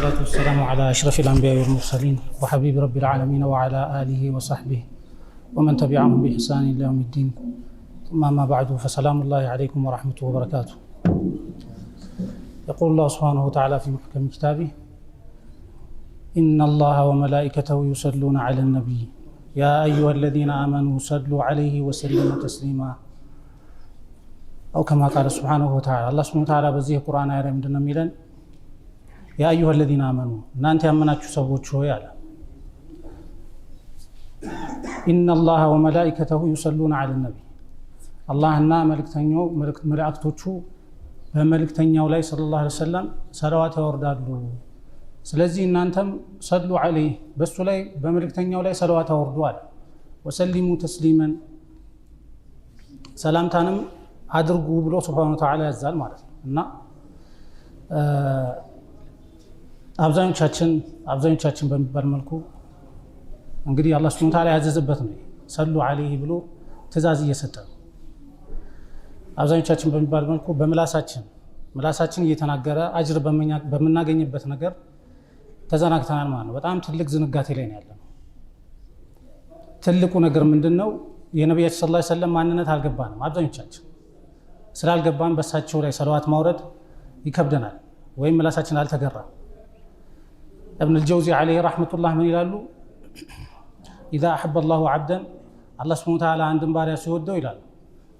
والصلاة والسلام على أشرف الأنبياء والمرسلين وحبيب رب العالمين وعلى آله وصحبه ومن تبعهم بإحسان إلى يوم الدين. ثم أما بعد فسلام الله عليكم ورحمته وبركاته. يقول الله سبحانه وتعالى في محكم كتابه: إن الله وملائكته يصلون على النبي يا أيها الذين آمنوا صلوا عليه وسلموا تسليما. أو كما قال سبحانه وتعالى. الله سبحانه وتعالى بزيه القرآن آية من ميلان يا أيها الذين آمنوا نانت يامناتشو سووች ሆይ አለ። إن الله وملائكته يصلون على النبي አላህና መላእክቶቹ በመልእክተኛው ላይ ሰለላሁ ዐለይሂ ወሰለም ሰላዋት ያወርዳሉ። ስለዚህ እናንተም ሰሉ ዐለይሂ በሱ ላይ በመልእክተኛው ላይ ሰላዋት አወርዱ አለ። ወሰሊሙ ተስሊመን ሰላምታንም አድርጉ ብሎ ሱብሃነሁ ወተዓላ ያዛል ማለት ነው። እና አብዛኞቻችን በሚባል መልኩ እንግዲህ አላህ ሱብሃነሁ ወተዓላ ያዘዘበት ነው ሰሉ ዐለይሂ ብሎ ትእዛዝ እየሰጠ ነው። አብዛኞቻችን በሚባል መልኩ በምላሳችን እየተናገረ አጅር በምናገኝበት ነገር ተዘናግተናል ማለት ነው። በጣም ትልቅ ዝንጋቴ ላይ ነው ያለነው። ትልቁ ነገር ምንድነው? የነብያችን ሰለላሁ ዐለይሂ ወሰለም ማንነት አልገባንም። አብዛኞቻችን ስላልገባን በሳቸው ላይ ሰለዋት ማውረድ ይከብደናል ወይም ምላሳችን አልተገራም። ابن الجوزي عليه رحمة الله من يلالو إذا أحب الله عبدا الله سبحانه وتعالى عند مباريا سيوده يلالو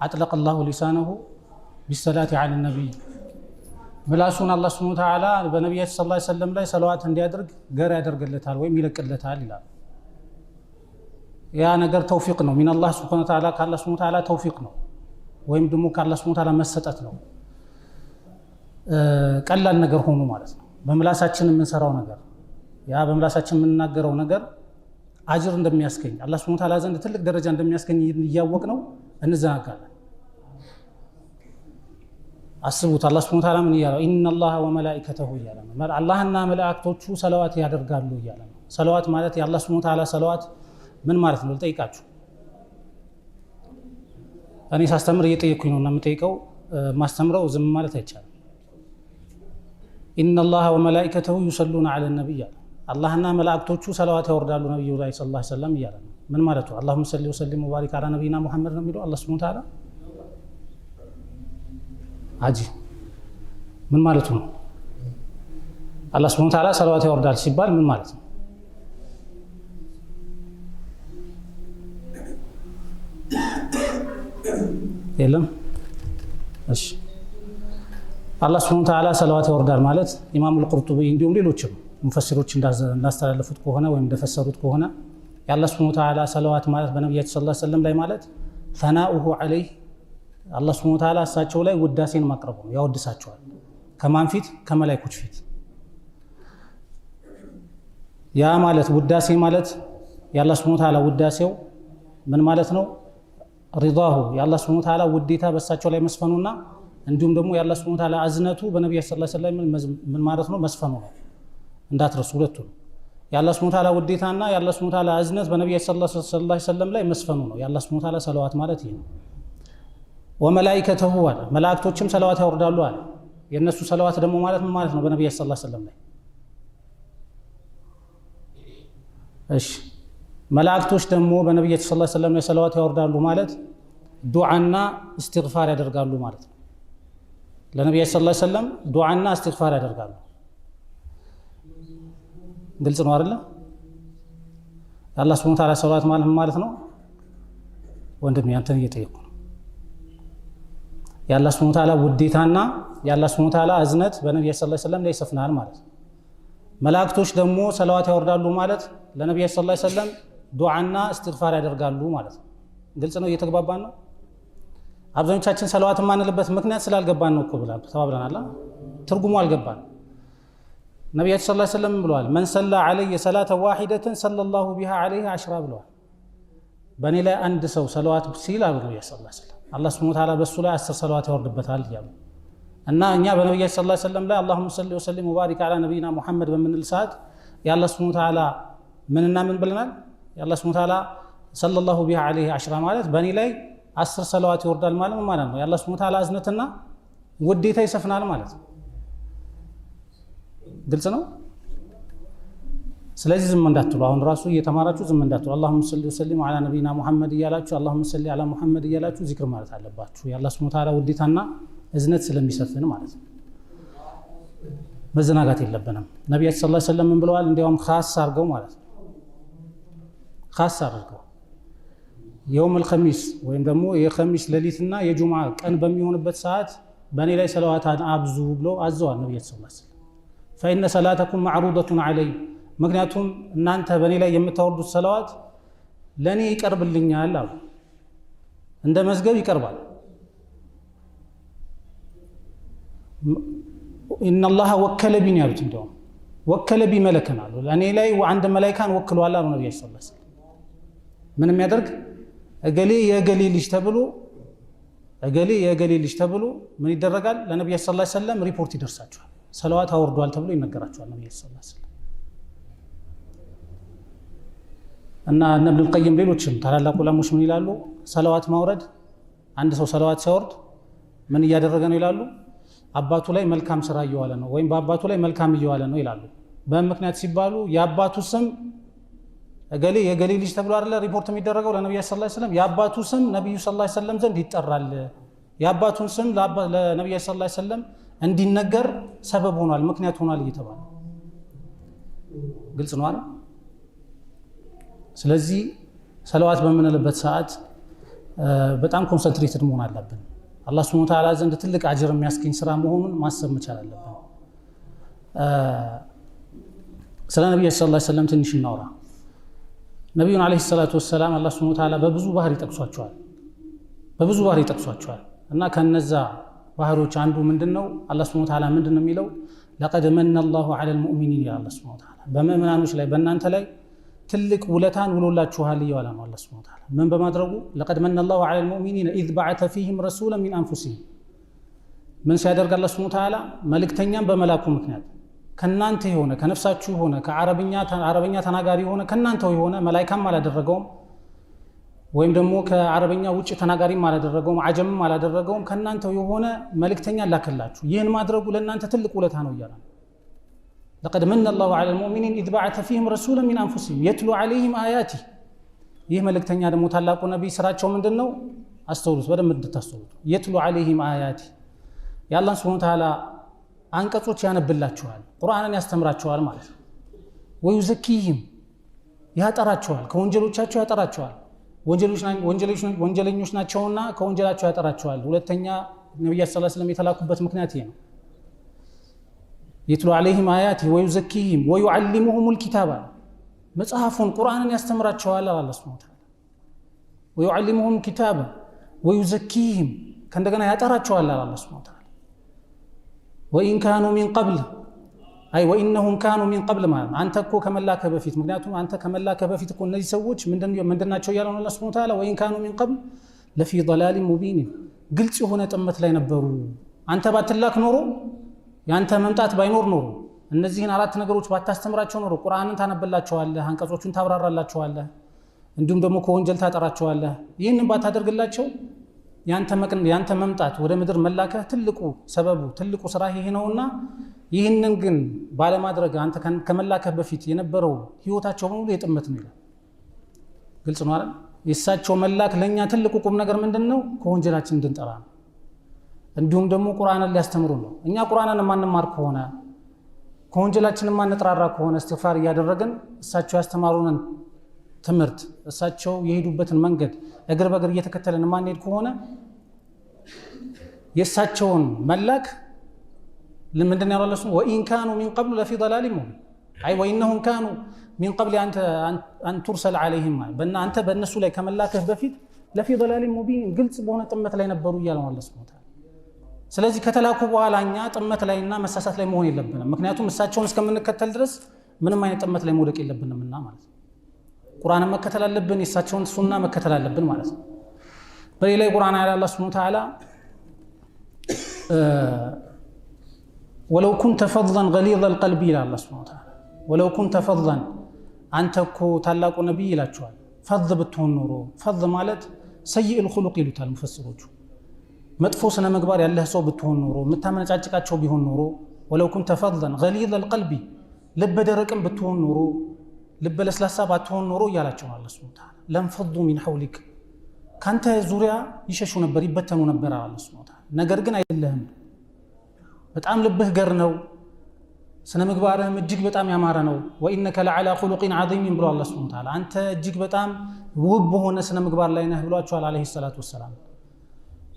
أطلق الله لسانه بالصلاة على النبي ملاسون الله سبحانه وتعالى بنبي صلى الله عليه وسلم لا صلوات عندي أدرك غير أدرك اللتال ويم يلقلتال يلالو يا نجر توفيقنا من الله سبحانه وتعالى كالله سبحانه وتعالى توفيقنا ويم دمو كالله سبحانه وتعالى مسطتنا ቀላል ነገር ሆኖ ማለት ነው። በምላሳችን የምንሰራው ነገር ያ በምላሳችን የምንናገረው ነገር አጅር እንደሚያስገኝ አላህ ሱብሓነሁ ወተዓላ ዘንድ ትልቅ ደረጃ እንደሚያስገኝ እያወቅነው እንዘናጋለን። አስቡት አላህ ሱብሓነሁ ወተዓላ ምን ይላል? ኢነላህ ወመላኢከተሁ እያለ ነው። አላህና መላእክቶቹ ሰላዋት ያደርጋሉ እያለ ነው። ሰላዋት ማለት የአላህ ሱብሓነሁ ወተዓላ ሰላዋት ምን ማለት ነው ልጠይቃችሁ። እኔ ሳስተምር እየጠየኩኝ ነው እና የምጠይቀው ማስተምረው ዝም ማለት አይቻልም። ኢነላህ ወመላኢከተሁ ዩሰሉነ ዐለ ነቢይ አለ። አላህና መላእክቶቹ ሰላዋት ያወርዳሉ ነብዩ ላይ ሰለላሁ ዐለይሂ ወሰለም እያለ ነው። ምን ማለቱ? አላሁመ ሰሊ ወሰሊም ወባሪክ ዐላ ነቢይና ሙሐመድ ነው የሚለው አላህ ሱብሓነሁ ወተዓላ። አጂ ምን ማለቱ ነው? አላህ ሱብሓነሁ ወተዓላ ሰላዋት ያወርዳል ሲባል ምን ማለት ነው? የለም። እሺ አላህ ሱብሓነሁ ወተዓላ ሰላዋት ያወርዳል ማለት ኢማም አልቁርጡቢ እንዲሁም ሌሎችም ሙፈሲሮች እንዳስተላለፉት ከሆነ ወይም እንደፈሰሩት ከሆነ የአላህ ሱብሓነሁ ወተዓላ ሰላዋት ማለት በነቢያችን ሰለላሁ ዐለይሂ ወሰለም ላይ ማለት ተናኡሁ ዐለይህ አላህ ሱብሓነሁ ወተዓላ እሳቸው ላይ ውዳሴን ማቅረቡ ነው። ያወድሳቸዋል። ከማን ፊት? ከመላእክቶች ፊት። ያ ማለት ውዳሴ ማለት የአላህ ሱብሓነሁ ወተዓላ ውዳሴው ምን ማለት ነው? ሪዳሁ የአላህ ሱብሓነሁ ወተዓላ ውዴታ በእሳቸው ላይ መስፈኑና እንዲሁም ደግሞ የአላህ ሱብሓነሁ ወተዓላ አዝነቱ በነቢያችን ሰለላሁ ዐለይሂ ወሰለም ምን ማለት ነው? መስፈኑ ነው። እንዳትረሱ ሁለቱ ነው። የአላህ ሱብሓነሁ ወተዓላ ውዴታና የአላህ ሱብሓነሁ ወተዓላ አዝነት በነቢያችን ሰለላሁ ዐለይሂ ወሰለም ላይ መስፈኑ ነው። የአላህ ሱብሓነሁ ወተዓላ ሰላዋት ማለት ይሄ ነው። ወመላኢከተሁ አለ መላእክቶችም ሰላዋት ያወርዳሉ አለ። የእነሱ ሰላዋት ደግሞ ማለት ምን ማለት ነው? በነቢያችን ሰለላሁ ዐለይሂ ወሰለም ላይ እሺ መላእክቶች ደግሞ በነቢያችን ሰለላሁ ዐለይሂ ወሰለም ላይ ሰላዋት ያወርዳሉ ማለት ዱዓና እስትግፋር ያደርጋሉ ማለት ነው። ለነቢያችን ሰለላሁ ዐለይሂ ወሰለም ዱዓና እስትግፋር ያደርጋሉ። ግልጽ ነው አይደል? የአላህ ሱብሓነሁ ወተዓላ ሰላዋት ማለት ምን ማለት ነው? ወንድሜ አንተን እየጠየቁ ነው። የአላህ ሱብሓነሁ ወተዓላ ውዴታና የአላህ ሱብሓነሁ ወተዓላ እዝነት በነቢያችን ሰለላሁ ዐለይሂ ወሰለም ላይ ይሰፍናል ማለት ነው። መላእክቶች ደግሞ ሰላዋት ያወርዳሉ ማለት ለነቢያችን ሰለላሁ ዐለይሂ ወሰለም ዱዓና እስትግፋር ያደርጋሉ ማለት ነው። ግልጽ ነው። እየተግባባን ነው። አብዛኞቻችን ሰላዋት ማንልበት ምክንያት ስላልገባን ነው እኮ ተባብለናል። ትርጉሙ አልገባን። ነቢያችን ሰለላሁ ዐለይሂ ወሰለም ብለዋል፣ መን ሰላ ዐለይየ ሰላተ ዋሂደተን ሰለላሁ ቢሃ ዐለይሂ አሽራ ብለዋል። በእኔ ላይ አንድ ሰው ሰላዋት ሲል አሉ ነቢያችን ሰለላሁ ዐለይሂ ወሰለም አላህ ሱብሓነሁ ወተዓላ በሱ ላይ 10 ሰላዋት ያወርድበታል እያሉ እና እኛ በነቢያችን ሰለላሁ ዐለይሂ ወሰለም ላይ አላሁመ ሰሊ ወሰሊም ወባሪክ ዐላ ነቢይና ሙሐመድ በምንል ሰዓት የአላህ ሱብሓነሁ ወተዓላ ምንና ምን ብለናል? የአላህ ሱብሓነሁ ወተዓላ ሰለላሁ ቢሃ ዐለይሂ አሽራ ማለት በእኔ ላይ 10 ሰላዋት ይወርዳል ማለት ምን ማለት ነው? የአላህ ሱብሓነሁ ወተዓላ እዝነትና ውዴታ ይሰፍናል ማለት ነው። ግልጽ ነው። ስለዚህ ዝም እንዳትሉ አሁን ራሱ እየተማራችሁ ዝም እንዳትሉ اللهم صل وسلم على نبينا محمد እያላችሁ اللهم صل على محمد እያላችሁ ዚክር ማለት አለባችሁ የአላህ Subhanahu Wa Ta'ala ውዴታና እዝነት ስለሚሰፍን ማለት ነው መዘናጋት የለብንም ነብያችን ሰለላሁ ዐለይሂ ወሰለም ምን ብለዋል እንዲያውም ኻስ አድርገው ማለት ነው ኻስ አድርገው يوم الخميس ወይም ደግሞ የኸሚስ ሌሊትና የጁምዓ ቀን በሚሆንበት ሰዓት በእኔ ላይ ሰላዋትን አብዙ ብሎ አዘዋል ነብያችን ሰለላሁ ዐለይሂ ወሰለም فإن صلاتكم معروضة علي ምክንያቱም እናንተ በእኔ ላይ የምታወርዱት ሰላዋት ለኔ ይቀርብልኛል አሉ እንደ መዝገብ ይቀርባል إن الله وكل بي ያሉት እንደው ወከለ ቢ መለከን አሉ ለኔ ላይ አንድ መላእክታን ወክሏል አሉ ነብዩ ሰለላሁ ዐለይሂ ወሰለም ምንም ያደርግ እገሌ የእገሌ ልጅ ተብሎ ምን ይደረጋል ለነብዩ ሰለላሁ ዐለይሂ ወሰለም ሪፖርት ይደርሳቸዋል ሰላዋት አወርዷል ተብሎ ይነገራቸዋል ነብዩ ሰለላሁ ዐለይሂ ወሰለም እና ኢብኑል ቀይም ሌሎችም ታላላቅ ዑለሞች ምን ይላሉ ሰላዋት ማውረድ አንድ ሰው ሰላዋት ሲያወርድ ምን እያደረገ ነው ይላሉ አባቱ ላይ መልካም ስራ እየዋለ ነው ወይም በአባቱ ላይ መልካም እየዋለ ነው ይላሉ በምክንያት ሲባሉ የአባቱ ስም እገሌ የገሌ ልጅ ተብሎ አይደለ ሪፖርት የሚደረገው ለነብዩ ሰለላሁ ዐለይሂ ወሰለም የአባቱ ስም ነብዩ ሰለላሁ ዐለይሂ ወሰለም ዘንድ ይጠራል የአባቱን ስም ለነብዩ ሰለላሁ ዐለይሂ ወሰለም እንዲነገር ሰበብ ሆኗል ምክንያት ሆኗል እየተባለ ግልጽ ነው አይደል ስለዚህ ሰላዋት በመነለበት ሰዓት በጣም ኮንሰንትሬትድ መሆን አለብን አላህ Subhanahu Wa Ta'ala ዘንድ ትልቅ አጅር የሚያስገኝ ስራ መሆኑን ማሰብ መቻል አለብን ስለ ነብዩ ሰለላሁ ዐለይሂ ወሰለም ትንሽ እናውራ ነብዩን አለይሂ ሰላቱ ወሰለም አላህ Subhanahu Wa Ta'ala በብዙ ባህሪ ይጠቅሷቸዋል እና ከነዛ ባህሪዎች አንዱ ምንድነው አላህ Subhanahu Wa Ta'ala ምንድነው የሚለው لقد من الله على المؤمنين يا الله Subhanahu Wa Ta'ala በመእመናኖች ላይ በእናንተ ላይ ትልቅ ውለታን ውሎላችኋል ይላል አላህ Subhanahu Wa Ta'ala ምን በማድረጉ لقد من الله على المؤمنين اذ بعث فيهم رسولا من انفسهم ምን ሲያደርግ አላህ Subhanahu Wa Ta'ala መልእክተኛን በመላኩ ምክንያት ከናንተ የሆነ ከነፍሳችሁ የሆነ ከአረበኛ ተናጋሪ የሆነ ከናንተው የሆነ መላእክታም አላደረገውም ወይም ደግሞ ከአረበኛ ውጭ ተናጋሪም አላደረገውም አጀምም አላደረገውም ከናንተው የሆነ መልእክተኛ ላከላችሁ ይህን ማድረጉ ለናንተ ትልቅ ውለታ ነው ይላል لقد من الله على المؤمنين إذ بعث فيهم رسولا من أنفسهم يتلو عليهم آياته ይህ መልእክተኛ ደግሞ ታላቁ ነብይ ስራቸው ምንድነው አስተውሉት በደንብ እንድታስተውሉት يتلو عليهم آياته ያላህ Subhanahu Wa Ta'ala አንቀጾች ያነብላቸዋል ቁርአንን ያስተምራቸዋል ማለት ነው ወይዘኪህም ያጠራቸዋል ከወንጀሎቻቸው ያጠራቸዋል ወንጀለኞች ናቸውና ከወንጀላቸው ያጠራቸዋል ሁለተኛ ነብዩ ሰለላሁ ዐለይሂ ወሰለም የተላኩበት ምክንያት ይሄ ነው يتلو عليهم آياته ويزكيهم ويعلمهم الكتاب መጽሐፉን ቁርአንን ያስተምራቸዋል አላህ Subhanahu Wa Ta'ala ويعلمهم الكتاب ويزكيهم ከእንደገና ያጠራቸዋል አላህ Subhanahu Wa Ta'ala وإن كانوا من قبل أي وإنهم كانوا من قبل ما አንተ እኮ ከመላከ በፊት ምክንያቱም አንተ ከመላከ በፊት እኮ እነዚህ ሰዎች ምንድናቸው ያለው አላህ Subhanahu Wa Ta'ala وإن كانوا من قبل لفي ضلال مبين ግልጽ የሆነ ጥመት ላይ ነበሩ አንተ ባትላክ ኖሮ ያንተ መምጣት ባይኖር ኖሮ እነዚህን አራት ነገሮች ባታስተምራቸው ኖሮ ቁርአንን ታነብላቸዋለህ አንቀጾቹን ታብራራላቸዋለህ እንዲሁም ደግሞ ከወንጀል ታጠራቸዋለህ ይህንን ባታደርግላቸው ያንተ መምጣት ወደ ምድር መላከ ትልቁ ሰበቡ ትልቁ ስራ ይሄ ነውና ይህንን ግን ባለማድረግ አንተ ከመላከ በፊት የነበረው ህይወታቸው በሙሉ የጥመት ነው ይላል ግልጽ ነው አይደል የሳቸው መላክ ለኛ ትልቁ ቁም ነገር ምንድነው ከወንጀላችን እንድንጠራ ነው እንዲሁም ደግሞ ቁርአንን ሊያስተምሩ ነው እኛ ቁርአንን ማንማር ከሆነ ከወንጀላችን ማንጠራራ ከሆነ እስትግፋር ያደረገን እሳቸው ያስተማሩንን ትምህርት እሳቸው የሄዱበትን መንገድ እግር በእግር እየተከተለን ማንሄድ ከሆነ የእሳቸውን መላክ ለምንድነው ያለው እሱ وإن كانوا من قبل لفي ضلال مبين أي وإنهم كانوا من قبل أن ترسل عليهم አንተ በእነሱ ላይ ከመላከህ በፊት لفي ضلال مبين ግልጽ በሆነ ጥመት ላይ ነበሩ ይላል አላህ Subhanahu Wa Ta'ala ስለዚህ ከተላኩ በኋላ እኛ ጥመት ላይና መሳሳት ላይ መሆን የለብንም ምክንያቱም እሳቸውን እስከምንከተል ድረስ ምንም አይነት ጥመት ላይ መውደቅ የለብንምና ማለት ነው ቁርአንን መከተል አለብን የእሳቸውን ሱና መከተል አለብን ማለት ነው በሌላ ቁርአን አለ አላህ Subhanahu Wa Ta'ala ولو كنت فظا غليظ القلب الى الله سبحانه وتعالى ولو كنت فظا አንተ እኮ ታላቁ ነብይ ይላቸዋል ፈዝ ብትሆን ኖሮ ፈዝ ማለት ሰይእ الخلق ይሉታል ሙፈሲሮቹ መጥፎ ስነ ምግባር ያለህ ሰው ብትሆን ኖሮ የምታመነጫጭቃቸው ቢሆን ኖሮ ولو كنت فظا غليظ القلب ልብ ደረቅም ብትሆን ኖሮ ልበ ለስላሳ ባትሆን ኖሮ እያላቸው ነው አላህ ሱብሓነሁ ወተዓላ። ለንፈዱ ሚን ሐውሊክ ካንተ ዙሪያ ይሸሹ ነበር ይበተኑ ነበር አላህ ሱብሓነሁ ወተዓላ። ነገር ግን አይደለህም፣ በጣም ልብህ ገር ነው፣ ስነ ምግባርህም እጅግ በጣም ያማረ ነው። ወኢነከ ለዓላ ኹሉቂን ዐዚም ብሎ አላህ ሱብሓነሁ ወተዓላ አንተ እጅግ በጣም ውብ በሆነ ስነ ምግባር ላይ ነህ ብሏቸዋል አለይሂ ሰላቱ ወሰላም።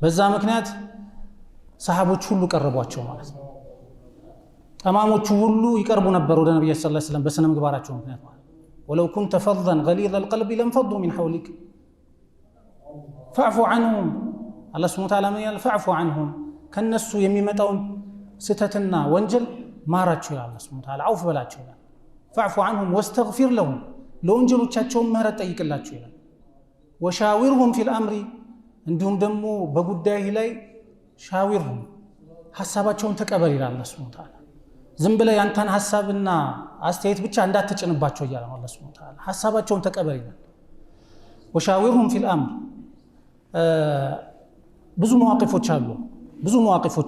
በዛ ምክንያት ሰሃቦች ሁሉ ቀረቧቸው ማለት ነው። ጠማሞቹ ሁሉ ይቀርቡ ነበር ወደ ነብዩ ሰለላሁ ዐለይሂ ወሰለም በስነ ምግባራቸው ምክንያት ማለት ነው። ወለው ኩንተ ፈዘን ገሊዘል ቀልቢ ለንፈዱ ሚን ሐውሊክ ፈዕፉ ዐንሁም አላህ ሱብሓነሁ ወተዓላ ምን ይላል? ፈዕፉ ዐንሁም ከነሱ የሚመጣውን ስተትና ወንጀል ማራቸው ይላል አላህ ሱብሓነሁ ወተዓላ። አውፍ በላቸው ይላል። ፈዕፉ ዐንሁም ወስተግፊር ለሁም ለወንጀሎቻቸው ምህረት ጠይቅላቸው ይላል። ወሻዊርሁም ፊል አምሪ እንዲሁም ደግሞ በጉዳይ ላይ ሻዊርሁም ሐሳባቸውን ተቀበል ይላል አላህ ሱብሓነሁ ወተዓላ። ዝም ብለህ ያንተን ሐሳብና አስተያየት ብቻ እንዳትጭንባቸው እያለ ነው አላህ ሱብሓነሁ ወተዓላ። ሐሳባቸውን ተቀበል ይላል። ወሻዊርሁም ፊል አምር ብዙ መዋቂፎች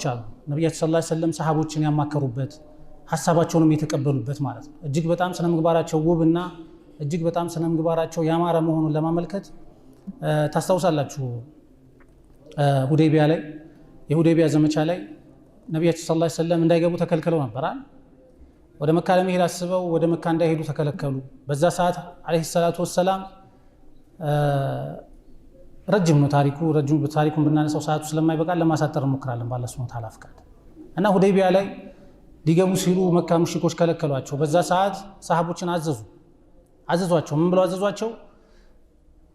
አሉ ነቢያችን ሰለላሁ ዐለይሂ ወሰለም ሰሃቦችን ያማከሩበት ሐሳባቸውንም የተቀበሉበት ማለት ነው። እጅግ በጣም ስነ ምግባራቸው ውብና እጅግ በጣም ስነ ምግባራቸው ያማረ መሆኑን ለማመልከት ታስታውሳላችሁ ሁዴቢያ ላይ የሁዴቢያ ዘመቻ ላይ ነቢያችን ሰለላሁ ዐለይሂ ወሰለም እንዳይገቡ ተከልክለው ነበር። ወደ መካ ለመሄድ አስበው ወደ መካ እንዳይሄዱ ተከለከሉ። በዛ ሰዓት አለይሂ ሰላቱ ወሰላም ረጅም ነው ታሪኩን ብናነሳው ሰዓቱ ስለማይበቃ ለማሳጠር እንሞክራለን ባላህ ሱብሓነሁ ወተዓላ ፍቃድ። እና ሁዴቢያ ላይ ሊገቡ ሲሉ መካ ሙሽሪኮች ከለከሏቸው። በዛ ሰዓት ሰሃቦችን አዘዟቸው። ምን ብለው አዘዟቸው?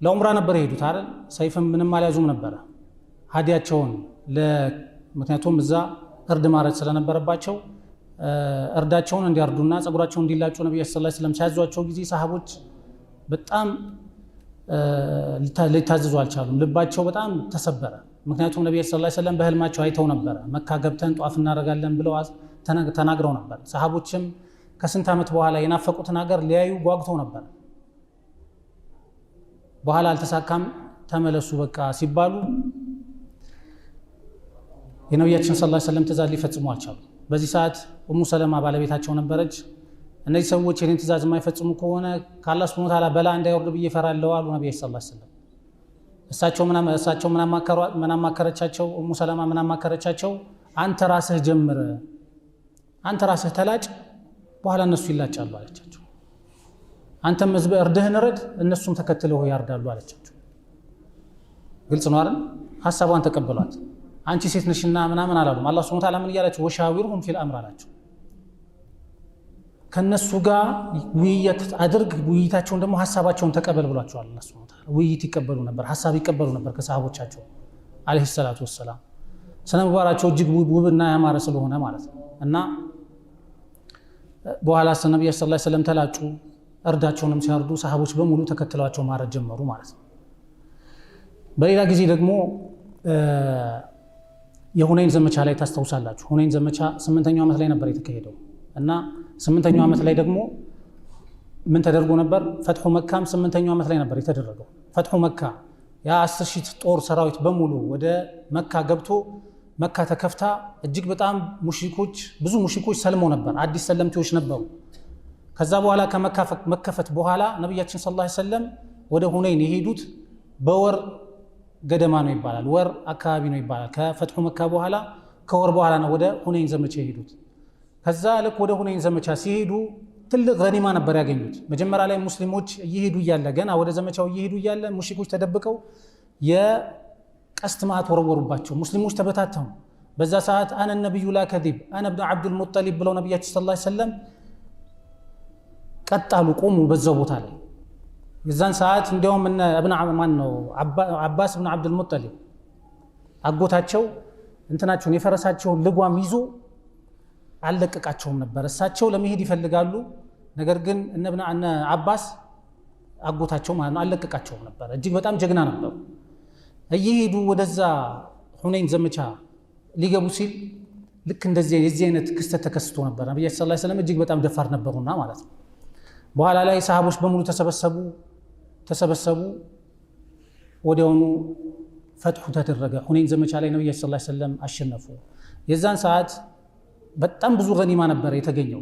ለዑምራ ነበር የሄዱት አይደል? ሰይፍም ምንም አልያዙም ነበረ። ሀዲያቸውን ምክንያቱም እዛ እርድ ማረድ ስለነበረባቸው እርዳቸውን እንዲያርዱና ጸጉራቸውን እንዲላጩ ነብዩ ሰለላሁ ዐለይሂ ወሰለም ሲያዟቸው ጊዜ ሰሃቦች በጣም ሊታዘዙ አልቻሉም። ልባቸው በጣም ተሰበረ። ምክንያቱም ነብዩ ሰለላሁ ዐለይሂ ወሰለም በህልማቸው አይተው ነበረ። መካ ገብተን ጧፍ እናደርጋለን ብለው ተናግረው ነበር። ሰሃቦችም ከስንት ዓመት በኋላ የናፈቁትን ሀገር ሊያዩ ጓጉተው ነበር። በኋላ አልተሳካም። ተመለሱ በቃ ሲባሉ የነብያችን ሰለላሁ ዐለይሂ ወሰለም ትእዛዝ ሊፈጽሙ አልቻሉ። በዚህ ሰዓት ኡሙ ሰለማ ባለቤታቸው ነበረች። እነዚህ ሰዎች የኔን ትእዛዝ የማይፈጽሙ ከሆነ ከአላህ ሱብሓነሁ ወተዓላ በላ እንዳይወርድ ብዬ እፈራለሁ አሉ ነብዩ ሰለላሁ ዐለይሂ ወሰለም። እሳቸው ምን አማከረቻቸው? ኡሙ ሰለማ ምን አማከረቻቸው? አንተ ራስህ ጀምር፣ አንተ ራስህ ተላጭ፣ በኋላ እነሱ ይላጫሉ አለቻቸው። አንተም እርድህን ረድ፣ እነሱም ተከትለው ያርዳሉ አለቻቸው። ግልጽ ነው አይደል? ሐሳቧን ተቀበሏት። አንቺ ሴት ነሽና ምናምን አላሉም። አላህ ሱብሓነሁ ወተዓላ ምን እያላቸው? ወሻዊርሁም ፊል አምር አላቸው። ከነሱ ጋር ውይይት አድርግ፣ ውይይታቸውን ደግሞ ሐሳባቸውን ተቀበል ብሏቸዋል አላህ ሱብሓነሁ ወተዓላ። ውይይት ይቀበሉ ነበር፣ ሐሳብ ይቀበሉ ነበር ከሰሃቦቻቸው አለይሂ ሰላቱ ወሰላም። ስነ ምግባራቸው እጅግ ውብና ያማረ ስለሆነ ማለት ነው። እና በኋላ ነብዩ ሰለላሁ ዐለይሂ ወሰለም ተላጩ። እርዳቸውንም ሲያርዱ ሰሃቦች በሙሉ ተከትለዋቸው ማረድ ጀመሩ ማለት ነው። በሌላ ጊዜ ደግሞ የሁነይን ዘመቻ ላይ ታስታውሳላችሁ። ሁነይን ዘመቻ 8ኛው ዓመት ላይ ነበር የተካሄደው እና 8ኛው ዓመት ላይ ደግሞ ምን ተደርጎ ነበር? ፈትሑ መካም 8ኛው ዓመት ላይ ነበር የተደረገው። ፈትሑ መካ ያ 10,000 ጦር ሰራዊት በሙሉ ወደ መካ ገብቶ መካ ተከፍታ እጅግ በጣም ብዙ ሙሽሪኮች ሰልመው ነበር። አዲስ ሰለምቴዎች ነበሩ። ከዛ በኋላ ከመካ መከፈት በኋላ ነብያችን ሰለላሁ ዐለይሂ ወሰለም ወደ ሁነይን የሄዱት በወር ገደማ ነው ይባላል። ወር አካባቢ ነው ይባላል። ከፈትሑ መካ በኋላ ከወር በኋላ ነው ወደ ሁነይን ዘመቻ የሄዱት። ከዛ ልክ ወደ ሁነይን ዘመቻ ሲሄዱ ትልቅ ገኒማ ነበር ያገኙት። መጀመሪያ ላይ ሙስሊሞች እየሄዱ እያለ ገና ወደ ዘመቻው እየሄዱ እያለ ሙሽሪኮች ተደብቀው የቀስት ማዕት ወረወሩባቸው። ሙስሊሞች ተበታተኑ። በዛ ሰዓት አነ ነብዩ ላ ከዚብ አነ ብኑ አብዱል ሙጠሊብ ብለው ነብያችን ሰለላሁ ዐለይሂ ወሰለም ቀጣሉ፣ ቆሙ በዛው ቦታ ላይ። የዛን ሰዓት እንዲያውም አባስ ብን አብዱል ሙጠሊብ አጎታቸው እንትናቸውን የፈረሳቸውን ልጓም ይዞ አልለቀቃቸውም ነበር። እሳቸው ለመሄድ ይፈልጋሉ፣ ነገር ግን እነ አባስ አጎታቸው ማለት ነው አልለቀቃቸውም ነበር። እጅግ በጣም ጀግና ነበሩ። እየሄዱ ወደዛ ሁነይን ዘመቻ ሊገቡ ሲል ልክ እንደዚህ የዚህ አይነት ክስተት ተከስቶ ነበር። ነብያችን ሰለላሁ ዐለይሂ ወሰለም እጅግ በጣም ደፋር ነበሩና ማለት ነው። በኋላ ላይ ሰሃቦች በሙሉ ተሰበሰቡ። ወዲያውኑ ፈትሑ ተደረገ። ሁነይን ዘመቻ ላይ ነብያችን ሰለላሁ ዐለይሂ ወሰለም አሸነፉ። የዛን ሰዓት በጣም ብዙ ገኒማ ነበር የተገኘው።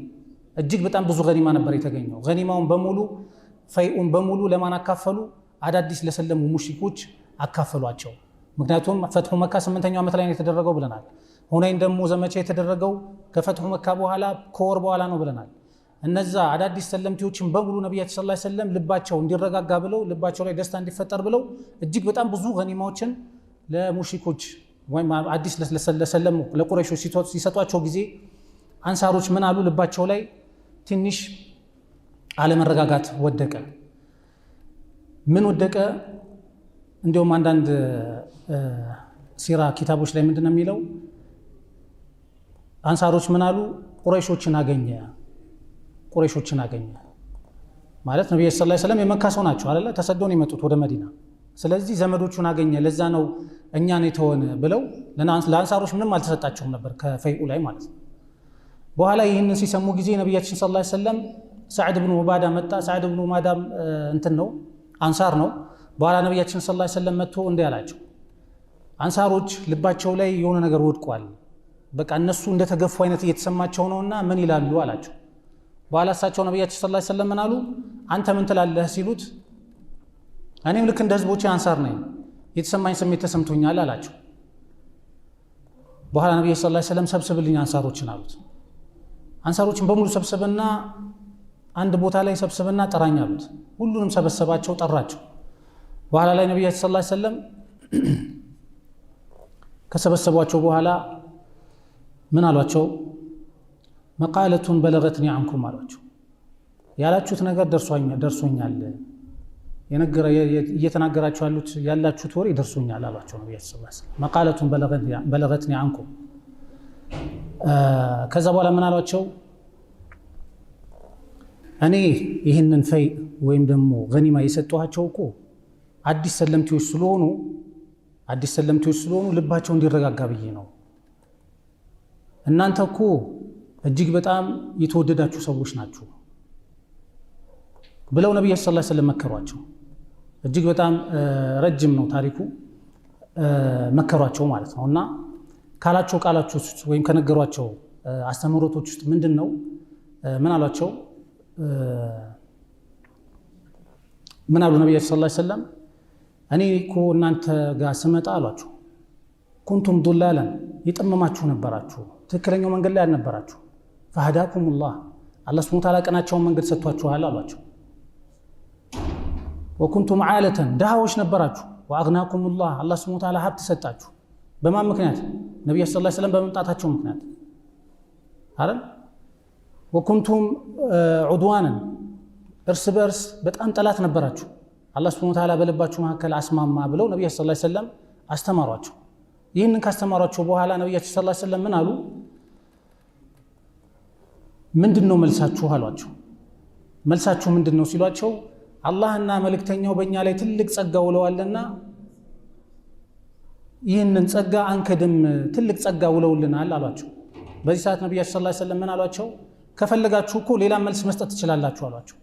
እጅግ በጣም ብዙ ገኒማ ነበር የተገኘው። ገኒማውን በሙሉ ፈይኡን በሙሉ ለማን አካፈሉ? አዳዲስ ለሰለሙ ሙሽሪኮች አካፈሏቸው። ምክንያቱም ፈትሑ መካ 8ኛው ዓመት ላይ ነው የተደረገው ብለናል። ሁነይን ደግሞ ዘመቻ የተደረገው ከፈትሑ መካ በኋላ ከወር በኋላ ነው ብለናል። እነዛ አዳዲስ ሰለምቲዎችን በሙሉ ነብያችን ሰለላሁ ዐለይሂ ወሰለም ልባቸው እንዲረጋጋ ብለው ልባቸው ላይ ደስታ እንዲፈጠር ብለው እጅግ በጣም ብዙ ገኒማዎችን ለሙሽሪኮች ወይም አዲስ ለሰለሙ ለቁረይሾች ሲሰጧቸው ጊዜ አንሳሮች ምን አሉ? ልባቸው ላይ ትንሽ አለመረጋጋት ወደቀ። ምን ወደቀ? እንዲሁም አንዳንድ ሲራ ኪታቦች ላይ ምንድነው የሚለው? አንሳሮች ምን አሉ? ቁረይሾችን አገኘ ማለት ነብዩ ሰለላሁ ዐለይሂ ወሰለም የመካ ሰው ናቸው አይደለ? ተሰደው ነው የመጡት ወደ መዲና። ስለዚህ ዘመዶቹን አገኘ፣ ለዛ ነው እኛን የተወነ ብለው ለአንሳሮች ምንም አልተሰጣቸውም ነበር ከፈይኡ ላይ ማለት ነው። በኋላ ይህንን ሲሰሙ ጊዜ ነብያችን ሰለላሁ ዐለይሂ ወሰለም ሰዓድ ብኑ ዑባዳ መጣ። ሰዓድ ብኑ ዑባዳ እንትን ነው አንሳር ነው። በኋላ ነብያችን ሰለላሁ ዐለይሂ ወሰለም መጥቶ እንዲህ አላቸው፣ አንሳሮች ልባቸው ላይ የሆነ ነገር ወድቋል፣ በቃ እነሱ እንደተገፉ አይነት እየተሰማቸው ነውና ምን ይላሉ አላቸው። በኋላ እሳቸው ነብያችን ሰለላሁ ዐለይሂ ወሰለም ምን አሉ? አንተ ምን ትላለህ ሲሉት እኔም ልክ እንደ ህዝቦቼ አንሳር ነኝ፣ የተሰማኝ ስሜት ተሰምቶኛል አላቸው። በኋላ ነብዩ ሰለላሁ ዐለይሂ ወሰለም ሰብስብልኝ አንሳሮችን አሉት። አንሳሮችን በሙሉ ሰብስብና አንድ ቦታ ላይ ሰብስብና ጠራኝ አሉት። ሁሉንም ሰበሰባቸው፣ ጠራቸው። በኋላ ላይ ነብያችን ሰለላሁ ዐለይሂ ወሰለም ከሰበሰቧቸው በኋላ ምን አሏቸው? መቃለቱን በለገትኒ አንኩም አሏቸው። ያላችሁት ነገር ደርሶኛል፣ እየተናገራችሁ ያላችሁት ወሬ ደርሶኛል አሏቸው ነብያችን ሰለላሁ ዐለይሂ ወሰለም። መቃለቱን በለገትኒ አንኩም። ከዛ በኋላ ምን አሏቸው? እኔ ይህንን ፈይ ወይም ደግሞ ገኒማ የሰጠኋቸው እኮ አዲስ ሰለምቲዎች ስለሆኑ ልባቸው እንዲረጋጋ ብዬ ነው። እናንተ እኮ እጅግ በጣም የተወደዳችሁ ሰዎች ናችሁ ብለው ነብዩ ሰለላሁ ዐለይሂ ወሰለም መከሯቸው። እጅግ በጣም ረጅም ነው ታሪኩ፣ መከሯቸው ማለት ነው። እና ካላቸው ቃላቸው ውስጥ ወይም ከነገሯቸው አስተምህሮቶች ውስጥ ምንድን ነው? ምን አሏቸው? ምን አሉ ነብዩ ሰለላሁ ዐለይሂ ወሰለም? እኔ እኮ እናንተ ጋር ስመጣ አሏቸው ኩንቱም ዱላለን፣ የጠመማችሁ ነበራችሁ፣ ትክክለኛው መንገድ ላይ አልነበራችሁ። ፈሀዳኩሙላህ፣ አላህ ሱብሓነሁ ወተዓላ ቀናቸውን መንገድ ሰጥቷችኋል አሏቸው። ወኩንቱም ዓለተን፣ ድሃዎች ነበራችሁ። ወአግናኩሙላህ፣ አላህ ሱብሓነሁ ወተዓላ ሀብት ሰጣችሁ። በማን ምክንያት? ነብዩ ሰለላሁ ዐለይሂ ወሰለም በመምጣታቸው ምክንያት አይደል? ወኩንቱም ዑድዋነን፣ እርስ በርስ በጣም ጠላት ነበራችሁ። አላህ ሱብሓነሁ ወተዓላ በልባችሁ መካከል አስማማ ብለው ነብዩ ሰለላሁ ዐለይሂ ወሰለም አስተማሯቸው። ይህንን ካስተማሯቸው በኋላ ነብያችን ሰለላሁ ዐለይሂ ወሰለም ምን አሉ? ምንድነው መልሳችሁ አሏቸው። መልሳችሁ ምንድነው ሲሏቸው አላህና መልእክተኛው በእኛ ላይ ትልቅ ጸጋ ውለዋልና ይህንን ጸጋ አንከድም፣ ትልቅ ጸጋ ውለውልናል አሏቸው። በዚህ ሰዓት ነብያችን ሰለላሁ ዐለይሂ ወሰለም ምን አሏቸው? ከፈለጋችሁ እኮ ሌላ መልስ መስጠት ትችላላችሁ አሏቸው።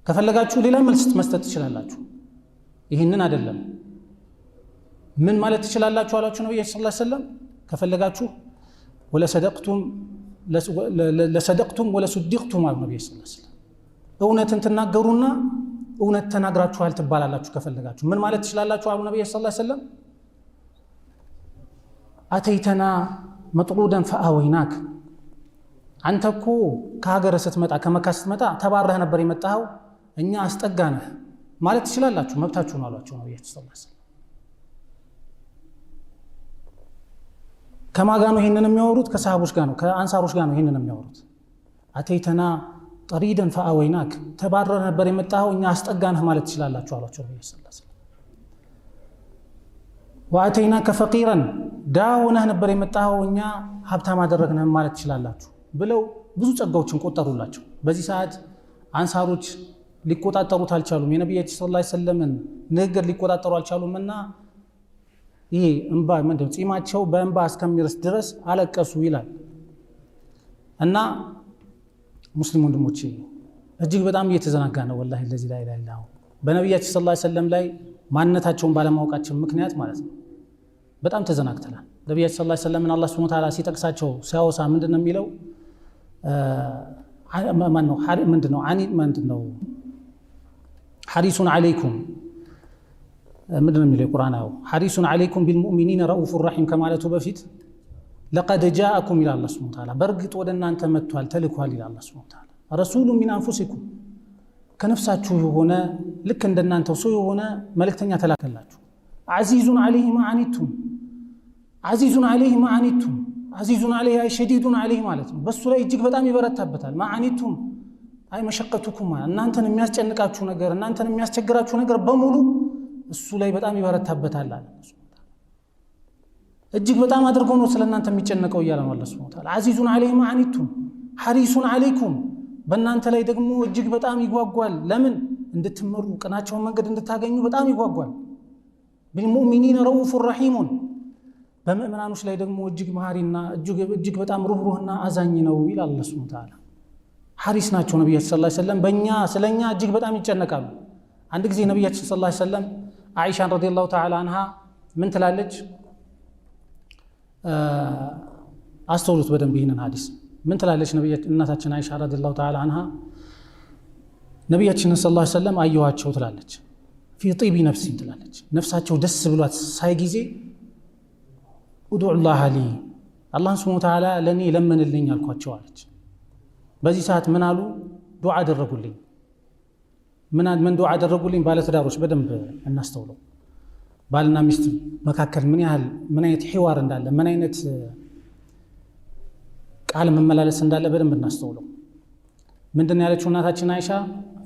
ከፈለጋችሁ ሌላ መልስ መስጠት ትችላላችሁ፣ ይህንን አይደለም። ምን ማለት ትችላላችሁ አሏቸው ነብያችን ሰለላሁ ዐለይሂ ወሰለም? ከፈለጋችሁ ለሰደቅቱም ወለሱዲቅቱም አሉ ነብዩ ሰለላሁ ዐለይሂ ወሰለም። እውነትን ትናገሩና እውነት ተናግራችኋል ትባላላችሁ ከፈለጋችሁ። ምን ማለት ትችላላችሁ አሉ ነብዩ ሰለላሁ ዐለይሂ ወሰለም? አተይተና መጥሩደን ፈአወይናክ፣ አንተ እኮ ከሀገር ስትመጣ ከመካ ስትመጣ ተባረህ ነበር የመጣኸው፣ እኛ አስጠጋነህ ማለት ትችላላችሁ፣ መብታችሁ ነው አሏቸው ነብያችን ሰለላሁ ዐለይሂ ወሰለም። ከማን ጋር ነው ይሄንን የሚያወሩት? ከሰሃቦች ጋር ነው፣ ከአንሳሮች ጋር ነው ይሄንን የሚያወሩት። አተይተና ጠሪደን ፈአወይናክ፣ ተባረህ ነበር የመጣኸው፣ እኛ አስጠጋነህ ማለት ትችላላችሁ አሏቸው ነብያችን ሰለላሁ ዐለይሂ ወሰለም። ወአተይናከ ፈቂረን፣ ድሃ ሆነህ ነበር የመጣኸው፣ እኛ ሀብታም አደረግነህ ማለት ትችላላችሁ ብለው ብዙ ጸጋዎችን ቆጠሩላቸው። በዚህ ሰዓት አንሳሮች ሊቆጣጠሩት አልቻሉም። የነብያችን ሰለላሁ ዐለይሂ ወሰለምን ንግግር ሊቆጣጠሩ አልቻሉምና ይሄ እንባ ምንድነው ጺማቸው በእንባ እስከሚርስ ድረስ አለቀሱ ይላል። እና ሙስሊም ወንድሞቼ እጅግ በጣም እየተዘናጋ ነው ወላሂ ለዚህ ላይ በነብያችን ሰለላሁ ዐለይሂ ወሰለም ላይ ማንነታቸውን ባለማወቃችን ምክንያት ማለት ነው በጣም ተዘናግተናል። ነብያችን ሰለላሁ ዐለይሂ ወሰለም አላህ ሱብሓነሁ ወተዓላ ሲጠቅሳቸው ሲያወሳ ምንድነው የሚለው? ማነው ምንድነው ምንድነው ሐሪሱን አለይኩም ምንድነው የሚለው ቁርአናው ሐሪሱን አለይኩም ቢልሙእሚኒነ ረኡፉር ረሂም ከማለቱ በፊት ለቀድ ጃአኩም ኢላ አላህ ሱብሓነሁ ወተዓላ በርግጥ ወደ እናንተ መጥቷል ተልኳል ኢላ አላህ ሱብሓነሁ ወተዓላ ረሱሉን ሚን አንፉሲኩም ከነፍሳችሁ የሆነ ልክ እንደናንተው ሰው የሆነ መልእክተኛ ተላከላችሁ አዚዙን አለይሂ ማ አኒቱም አዚዙን አለይሂ ማ አኒቱም አዚዙን አለይሂ አይ ሸዲዱን አለይሂ ማለት ነው በሱ ላይ እጅግ በጣም ይበረታበታል ማ አኒቱም አይ መሸቀቱኩም እናንተን የሚያስጨንቃችሁ ነገር እናንተን የሚያስቸግራችሁ ነገር በሙሉ እሱ ላይ በጣም ይበረታበታል አለ እጅግ በጣም አድርጎ ነው ስለናንተ የሚጨነቀው ይያለ ነው አላህ ሱብሓነሁ ወተዓላ አዚዙን አለይሂ ማ አኒቱም ሐሪሱን አለይኩም በእናንተ ላይ ደግሞ እጅግ በጣም ይጓጓል ለምን እንድትመሩ ቅናቸውን መንገድ እንድታገኙ በጣም ይጓጓል ቢልሙእሚኒነ ረኡፉር ረሂሙን በምእመናኖች ላይ ደግሞ እጅግ መሐሪና እጅግ በጣም ሩህሩህና አዛኝ ነው ይላል አላህ ሱብሓነሁ ወተዓላ ሐሪስ ናቸው ነብያችን ሰለላሁ ዐለይሂ ወሰለም በእኛ ስለኛ እጅግ በጣም ይጨነቃሉ አንድ ጊዜ ነብያችን ሰለላሁ ዐለይሂ ወሰለም አይሻን ረዲየላሁ ተዓላ አንሃ ምን ትላለች አስተውሉት በደንብ ይህንን ሐዲስ ምን ትላለች እናታችን አይሻ ረዲየላሁ ተዓላ አንሃ ነብያችን ሰለላሁ ዐለይሂ ወሰለም አየኋቸው ትላለች في طيب نفسي ትላለች ነፍሳቸው ደስ ብሏት ሳይ ጊዜ ادعو الله لي الله سبحانه وتعالى ለኔ ለምንልኝ አልኳቸው አለች በዚህ ሰዓት ምን አሉ ዱዓ አደረጉልኝ ምን ዱዓ አደረጉልኝ ባለትዳሮች በደንብ እናስተውለው ባልና ሚስት መካከል ምን አይነት ሒዋር እንዳለ ምን አይነት ቃል መመላለስ እንዳለ በደንብ እናስተውለው ምንድነው ያለችው እናታችን አይሻ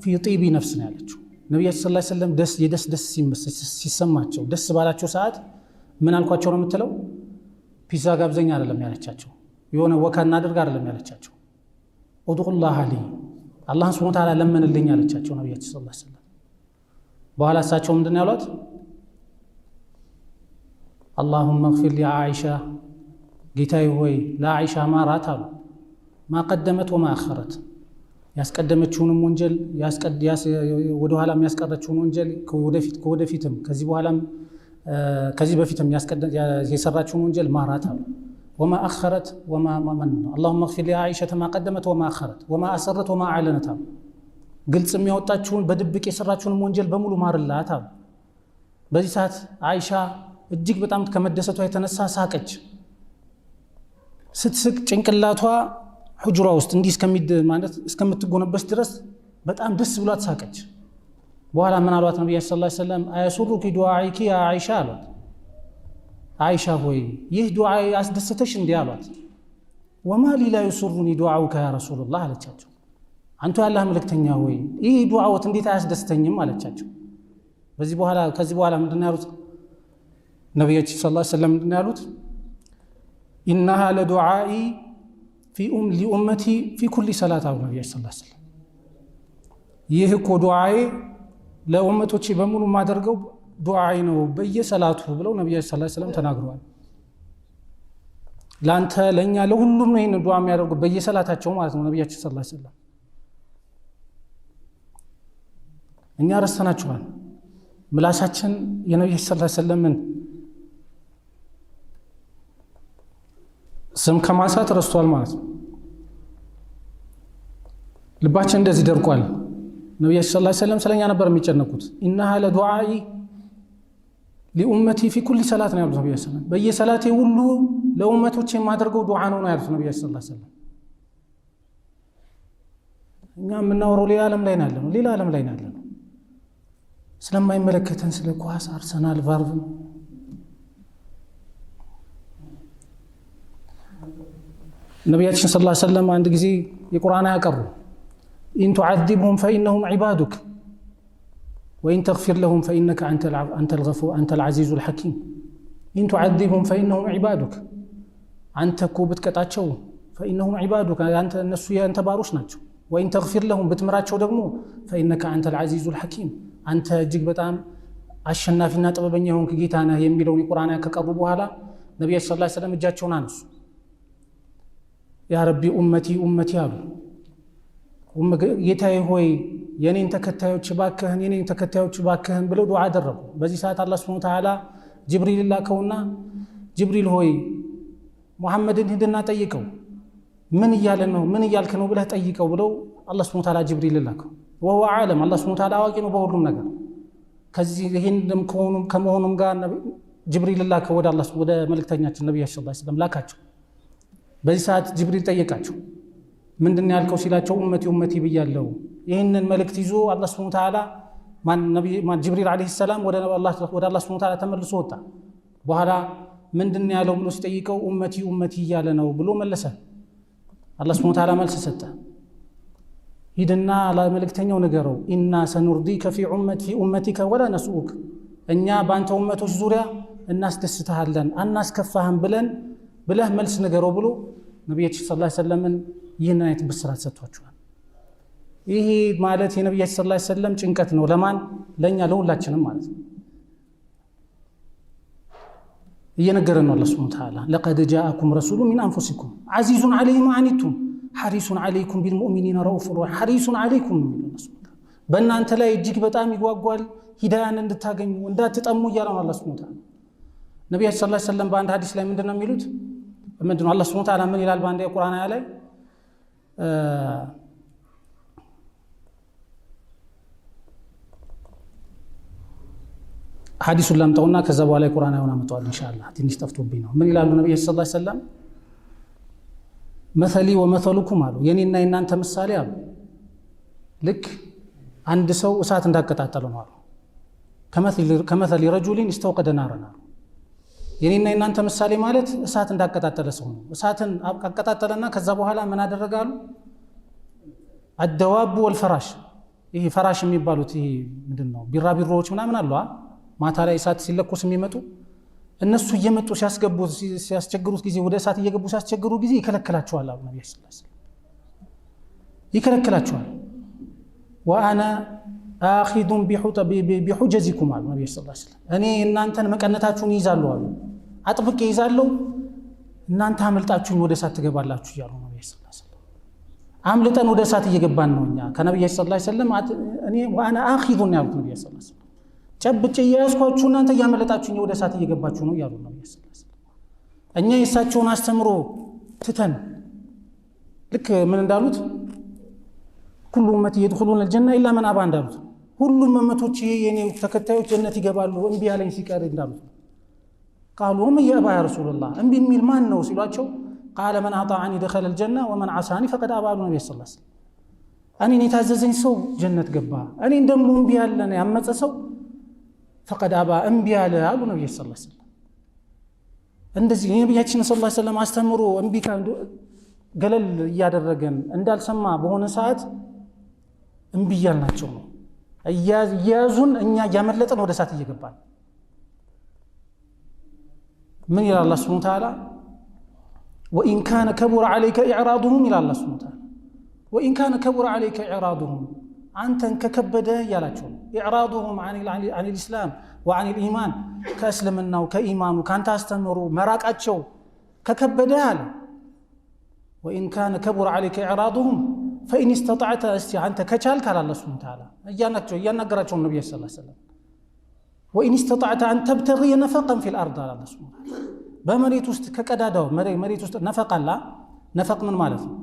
في طيب نفس ነው ያለችው ነብያችን ሰለላሁ ዐለይሂ ወሰለም ደስ ሲሰማቸው ደስ ባላቸው ሰዓት ምን አልኳቸው ነው የምትለው ፒዛ ጋብዘኛ አይደለም ያለቻቸው የሆነ ወካ እናድርግ አይደለም ያለቻቸው ኡድዑላህ አሊ አላህ ሱብሓነሁ ወተዓላ ለምንልኝ ያለቻቸው ነብያችን ሰለላሁ ዐለይሂ ወሰለም በኋላ እሳቸው ምንድነው ያሏት اللهم اغفر لعائشة ጌታዬ ሆይ ለአይሻ ማራት አሉ ማቀደመት ወማአኸረት ያስቀደመችውንም ወንጀል ወደ ኋላ የሚያስቀረችውን ወንጀል ከወደፊትም ከዚህ በፊትም የሰራችውን ወንጀል ማራት አሉ ወማአኸረት اللهم اغفر لعائشة ما قدمت وما أخرت وما أسرت وما أعلنت ግልጽ የሚያወጣችውን በድብቅ የሰራችውን ወንጀል በሙሉ ማርላት አሉ በዚህ ሰዓት አይሻ እጅግ በጣም ከመደሰቷ የተነሳ ሳቀች ስትስቅ ጭንቅላቷ ሁጅራ ውስጥ እንዲህ እስከምትጎነበስ ድረስ በጣም ደስ ብሏት ሳቀች በኋላ ምን አሏት ነብዩ ሰለላሁ ዐለይሂ ወሰለም አያሱሩኪ ዱዓኢኪ ያ አይሻ አሏት አይሻ ሆይ ይህ ዱዓ ያስደሰተሽ እንዴ አሏት ወማ ሊ ላ ይሱሩኒ ዱዓኡከ ያ ረሱላህ አለቻቸው አንተ ያላህ መልእክተኛ ሆይ ይህ ዱዓዎት እንዴት አያስደስተኝም አለቻቸው ከዚህ በኋላ ምንድነው ያሉት ነብያችን ሰለላሁ ዐለይሂ ወሰለም ምንድነው ያሉት إنها لدعائي لأمتي في كل صلاة أو النبي صلى الله عليه وسلم يهكو دعائي لأمتوچ በሙሉ ማደርገው ዱዓይ ነው በየሰላቱ ብለው ነብዩ ሰለላሁ ዐለይሂ ወሰለም ተናግረዋል ላንተ ለኛ ለሁሉም ነው ይሄን ዱዓ የሚያደርጉ በየሰላታቸው ማለት ነው ነብያችን ሰለላሁ ዐለይሂ ወሰለም እኛ ረስተናቸዋል ምላሳችን የነብዩ ሰለላሁ ዐለይሂ ወሰለምን ስም ከማሳት ረስቷል ማለት ነው ልባችን እንደዚህ ደርቋል ነብዩ ሰለላሁ ዐለይሂ ወሰለም ስለኛ ነበር የሚጨነቁት ኢነሃ ለዱዓኢ لأمتي في كل صلاة ነው ያሉት ነብዩ ሰለላሁ ዐለይሂ ወሰለም በየሰላቴ ሁሉ ለኡመቶቼ የማደርገው ዱዓ ነው ያሉት ነብዩ ሰለላሁ ዐለይሂ ወሰለም እኛ የምናወራው ሌላ ዓለም ላይ ነው ያለነው ስለማይመለከተን ስለ ኳስ አርሰናል ቫርቭ ነብያችን ሰለላሁ ዐለይሂ ወሰለም አንድ ጊዜ የቁርአን ያቀሩ ኢን ተዓذبهم فإنهم عبادك وإن تغفر لهم فإنك أنت العزيز الحكيم إن تعذبهم فإنهم عبادك أنت كوبتكتاچو فإنهم عبادك أنت الناس أنت باروش ናቸው وإن تغفر لهم بتمراچو ደግሞ فإنك أنت العزيز الحكيم أنت እጅግ በጣም አሸናፊና ጥበበኛ ሆንክ ጌታ ነህ የሚለውን የቁርአን ከቀሩ በኋላ ነብዩ ሰለላሁ ዐለይሂ ወሰለም እጃቸውን አነሱ ያ ረቢ ኡመቲ አሉ ጌታዬ ሆይ የኔን ተከታዮች ባከህን ብለው ዱዓ አደረጉ በዚህ ሰዓት አላህ Subhanahu Wa Ta'ala ጅብሪል ላከውና ጅብሪል ሆይ ሙሐመድን ሂድና ጠይቀው ምን እያለ ነው ምን እያልክ ነው ብለህ ጠይቀው ብለው አላህ ሱብሓነሁ ወተዓላ ጅብሪል ላከው። ወሁወ ዓለም አላህ ሱብሓነሁ ወተዓላ አዋቂ ነው በሁሉም ነገር። ከዚህ ይሄንም ከመሆኑም ጋር ጅብሪል ላከው ወደ መልእክተኛችን ነብያችን ሰለላሁ ዐለይሂ ወሰለም ላካቸው። በዚህ ሰዓት ጅብሪል ጠየቃቸው። ምንድነው ያልከው ሲላቸው ኡመቲ ብያለሁ። ይህንን መልእክት ይዞ አላህ ሱብሓነሁ ወተዓላ ጅብሪል ዓለይሂ ሰላም ወደ አላህ ሱብሓነሁ ወተዓላ ተመልሶ ወጣ። በኋላ ምንድነው ያለው ብሎ ሲጠይቀው ኡመቲ እያለ ነው ብሎ መለሰ። አላህ ሱብሓነሁ ወተዓላ መልስ ሰጠ። ሂድና ለመልእክተኛው ንገረው ኢና ሰኑርዲከ ፊ ኡመቲከ ወላ ነስኡክ፣ እኛ በአንተ ኡመቶች ዙሪያ እናስደስትሃለን አናስከፋህም ብለህ መልስ ንገረው ብሎ ነቢያችን ሰለላሁ ዐለይሂ ወሰለም ይህን አይነት ብስራት ሰጥቷቸዋል። ይሄ ማለት የነቢያችን ሰለላሁ ዐለይሂ ወሰለም ጭንቀት ነው። ለማን? ለእኛ ለሁላችንም ማለት ነው። እየነገረን ነው አላህ ሱብሓነሁ ወተዓላ ለቀድ ጃአኩም ረሱሉን ሚን አንፉሲኩም ዐዚዙን ዐለይሂ ማ ዐኒቱም ሐሪሱን ዐለይኩም ቢልሙእሚኒነ ረኡፉር ረሒም ሐሪሱን ዐለይኩም በእናንተ ላይ እጅግ በጣም ይጓጓል ሂዳያን እንድታገኙ እንዳትጠሙ እያለ ነው አላህ ሱብሓነሁ ወተዓላ። ነቢያችን ሰለላሁ ዐለይሂ ወሰለም በአንድ ሐዲስ ላይ ምንድነው የሚሉት? ምንድነው አላህ ሱብሓነሁ ወተዓላ ምን ይላል በአንድ የቁርአን አያ ላይ ሐዲሱን ላምጣውና ከዛ በኋላ የቁርአን አያውን አመጣዋለሁ ኢንሻአላህ። ትንሽ ጠፍቶብኝ ነው። ምን ይላሉ ነብያችን ሰለላሁ ዐለይሂ ወሰለም? መሰሊ ወመሰሉኩም አሉ፣ የኔና የናንተ ምሳሌ አሉ ልክ አንድ ሰው እሳት እንዳቀጣጠለ ነው አሉ። ከመሰሊ ረጁሊን ኢስተውቀደ ናረን አሉ። የኔና የናንተ ምሳሌ ማለት እሳት እንዳቀጣጠለ ሰው ነው። እሳትን አቀጣጠለና ከዛ በኋላ ምን አደረጋሉ? አደዋቡ ወልፈራሽ፣ ይሄ ፈራሽ የሚባሉት ይሄ ምንድነው ቢራቢሮዎች ምናምን አሉ ማታ ላይ እሳት ሲለኮስ የሚመጡ እነሱ እየመጡ ሲያስቸግሩት ጊዜ ወደ እሳት እየገቡ ሲያስቸግሩ ጊዜ ይከለክላቸዋል አሉ ነብዩ ሰለላሁ ዐለይሂ ወሰለም። ይከለክላቸዋል። ወአና አኺዱን ቢሁጀዚኩም አሉ ነብዩ ሰለላሁ ዐለይሂ ወሰለም። እኔ እናንተን መቀነታችሁን ይዛለሁ አሉ፣ አጥብቄ ይዛለሁ፣ እናንተ አመልጣችሁኝ ወደ እሳት ትገባላችሁ እያሉ ነብዩ ሰለላሁ ዐለይሂ ወሰለም። አምልጠን ወደ እሳት እየገባን ነው እኛ ከነብዩ ሰለላሁ ዐለይሂ ወሰለም። እኔ ወአና አኺዱን ያሉት ነብዩ ሰለላሁ ዐለይሂ ወሰለም ጨብጬ እያያዝኳችሁ እናንተ እያመለጣችሁኝ ወደ እሳት እየገባችሁ ነው እያሉ ነብዩ ሰለላሁ ዐለይሂ ወሰለም። እኛ የእሳቸውን አስተምሮ ትተን ልክ ምን እንዳሉት ኩሉ ኡመቲ የድኹሉነ አልጀና ኢላ መን አባ እንዳሉት ሁሉም እመቶች የኔ ተከታዮች ጀነት ይገባሉ እምቢ ያለኝ ሲቀር እንዳሉት ቃሉ ወመን የአባ ያ ረሱላህ እምቢ የሚል ማን ነው ሲሏቸው ቃለ መን አጣዐኒ ደኸለ አልጀና ወመን ዐሳኒ ፈቀድ አባ አሉ ነብዩ ሰለላሁ ዐለይሂ ወሰለም። እኔን የታዘዘኝ ሰው ጀነት ገባ፣ እኔን ደግሞ እምቢ ያለ ያመፀ ሰው ፈቀድ አባ እምቢ ያለ አሉ ነብዩ ሰለላሁ ዐለይሂ ወሰለም። እንደዚህ ነብያችን ሰለላሁ ዐለይሂ ወሰለም አስተምሮ እምቢ ገለል እያደረገን እንዳልሰማ በሆነ ሰዓት እምቢ ያልናቸው ነው እያያዙን እኛ እያመለጠን ወደ እሳት እየገባን። ምን ይላል አላህ ሱብሓነሁ ወተዓላ? ወኢን ካነ ከቡረ ዐለይከ ኢዕራዱሁም ይላል አላህ ሱብሓነሁ ወተዓላ። ወኢን ካነ ከቡረ ዐለይከ ኢዕራዱሁም አንተን ከከበደ ያላቸው ኢዕራዱሁም አን ልእስላም ወአን ልኢማን ከእስልምናው ከኢማኑ ካንተ አስተምሩ መራቃቸው ከከበደ አለ። ወኢን ካነ ከቡረ ዐለይከ ኢዕራዱሁም ፈኢን ስተጣዕተ እስቲ አንተ ከቻልክ አለ አላህ ሱብሓነሁ ወተዓላ እያናገራቸው ነብዩ ሰለላሁ ዐለይሂ ወሰለም። ወኢን ስተጣዕተ አን ተብተጊየ ነፈቀን ፊል አርድ አለ አላህ ሱብሓነሁ ወተዓላ። በመሬት ውስጥ ከቀዳዳው መሬት ውስጥ ነፈቅ አለ። ነፈቅ ምን ማለት ነው?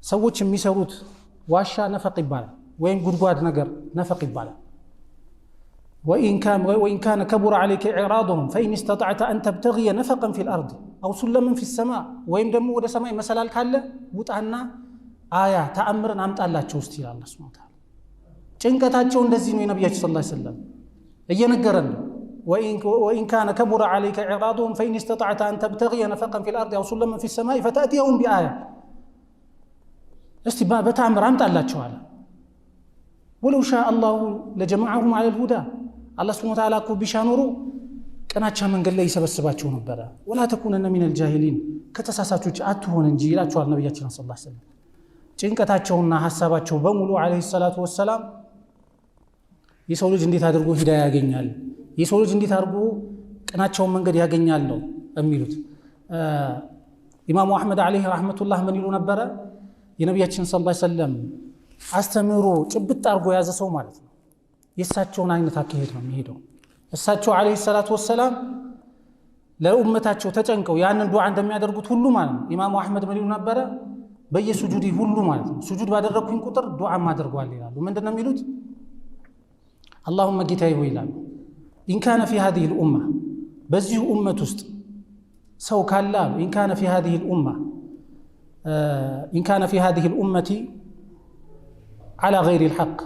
ሰዎች የሚሰሩት ዋሻ ነፈቅ ይባላል፣ ወይም ጉድጓድ ነገር ነፈቅ ይባላል። ወኢን ካነ ከቡረ ዐለይከ ኢዕራዱሁም ፈኢን ስተጣዕተ አን ተብተጊየ ነፈቀን ፊል አርድ አው ሱለመን ፊ ሰማ፣ ወይም ደግሞ ወደ ሰማይ መሰላል ካለ ውጣና አያ ተአምርን አምጣላቸው እስቲ ይላል አላህ ሱብሓነሁ ወተዓላ። ጭንቀታቸው እንደዚህ ነው። የነብያችን ሰለላሁ ዐለይሂ ወሰለም እየነገረን ነው። ወኢን ካነ ከቡረ ዐለይከ ኢዕራዱሁም ፈኢን ስተጣዕተ አን ተብተጊየ ነፈቀን ፊል አርድ አው ሱለመን ፊ ሰማይ ፈተእቲየሁም ቢአያ፣ እስቲ በተአምር አምጣላቸው አለ። ወለው ሻአ አላሁ ለጀመዐሁም ዐለል ሁዳ፣ አላህ ሱብሓነሁ ወተዓላ እኮ ቢሻ ኖሮ ቀናቻ መንገድ ላይ ይሰበስባቸው ነበረ። ወላ ተኩነነ ሚነል ጃሂሊን፣ ከተሳሳቾች አትሆን እንጂ ይላቸዋል ነብያችን ሰለላሁ ዐለይሂ ወሰለም። ጭንቀታቸውና ሐሳባቸው በሙሉ ዐለይሂ ሰላቱ ወሰላም የሰው ልጅ እንዴት አድርጎ ሂዳያ ያገኛል፣ የሰው ልጅ እንዴት አድርጎ ቀናቻውን መንገድ ያገኛል ነው የሚሉት። ኢማሙ አሕመድ ዐለይሂ ረሕመቱላህ ምን ይሉ ነበረ? የነቢያችን ሰለላሁ ዐለይሂ ወሰለም አስተምሮ ጭብጥ አድርጎ የያዘ ሰው ማለት ነው የእሳቸውን አይነት አካሄድ ነው የሚሄደው። እሳቸው ዐለይሂ ሰላቱ ወሰላም ለኡመታቸው ተጨንቀው ያንን ዱዓ እንደሚያደርጉት ሁሉ ማለት ነው። ኢማሙ አህመድ ምን ይሉ ነበረ? በየሱጁዲ ሁሉ ማለት ነው ሱጁድ ባደረኩኝ ቁጥር ዱዓም አድርጓል ይላሉ። ምንድነው የሚሉት? አላሁመ ጌታዬ ሆይ ይላሉ ኢን ካነ ፊ هذه الامه በዚህ ኡመት ውስጥ ሰው ካለ ኢን ካነ ፊ هذه الامه ኢን ካነ ፊ هذه الامه على غير الحق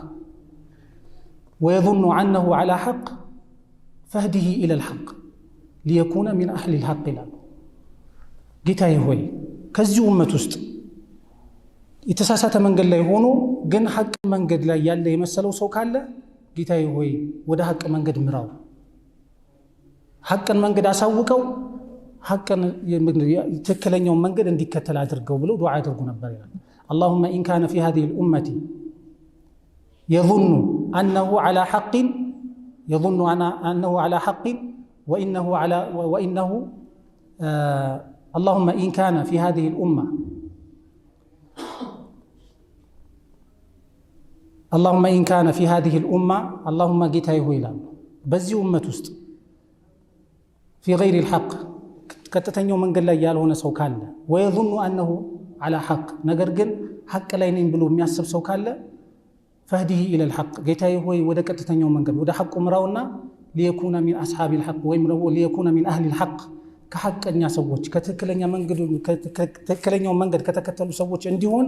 ويظن عنه على حق فهده الى الحق ليكون من اهل الحق ይላሉ። ጌታዬ ሆይ ከዚህ ኡመት ውስጥ የተሳሳተ መንገድ ላይ ሆኖ ግን ሐቅ መንገድ ላይ ያለ የመሰለው ሰው ካለ ጌታዬ ሆይ ወደ ሐቅ መንገድ ምራው፣ ሐቅን መንገድ አሳውቀው፣ ሐቅን ትክክለኛው መንገድ እንዲከተል አድርገው ብለው ዱዓ ያደርጉ ነበር ይላል። اللهم إن كان في هذه الأمة يظن أنه على حق وإنه اللهم إن كان في هذه الأمة اللهم إن كان في هذه الأمة اللهم ጌታዬ ሆይ ይላሉ በዚህ ኡመት ውስጥ في غير الحق ቀጥተኛው መንገድ ላይ ያልሆነ ሰው ካለ ويظن أنه على حق ነገር ግን ሐቅ ላይ ነኝ ብሎ የሚያስብ ሰው ካለ فهده إلى الحق ጌታዬ ሆይ ወደ ቀጥተኛው መንገድ ወደ ሐቁ ምራውና ليكون من أصحاب الحق ወይም ليكون من أهل الحق ከሐቀኛ ሰዎች ከትክክለኛው መንገድ ከተከተሉ ሰዎች እንዲሆን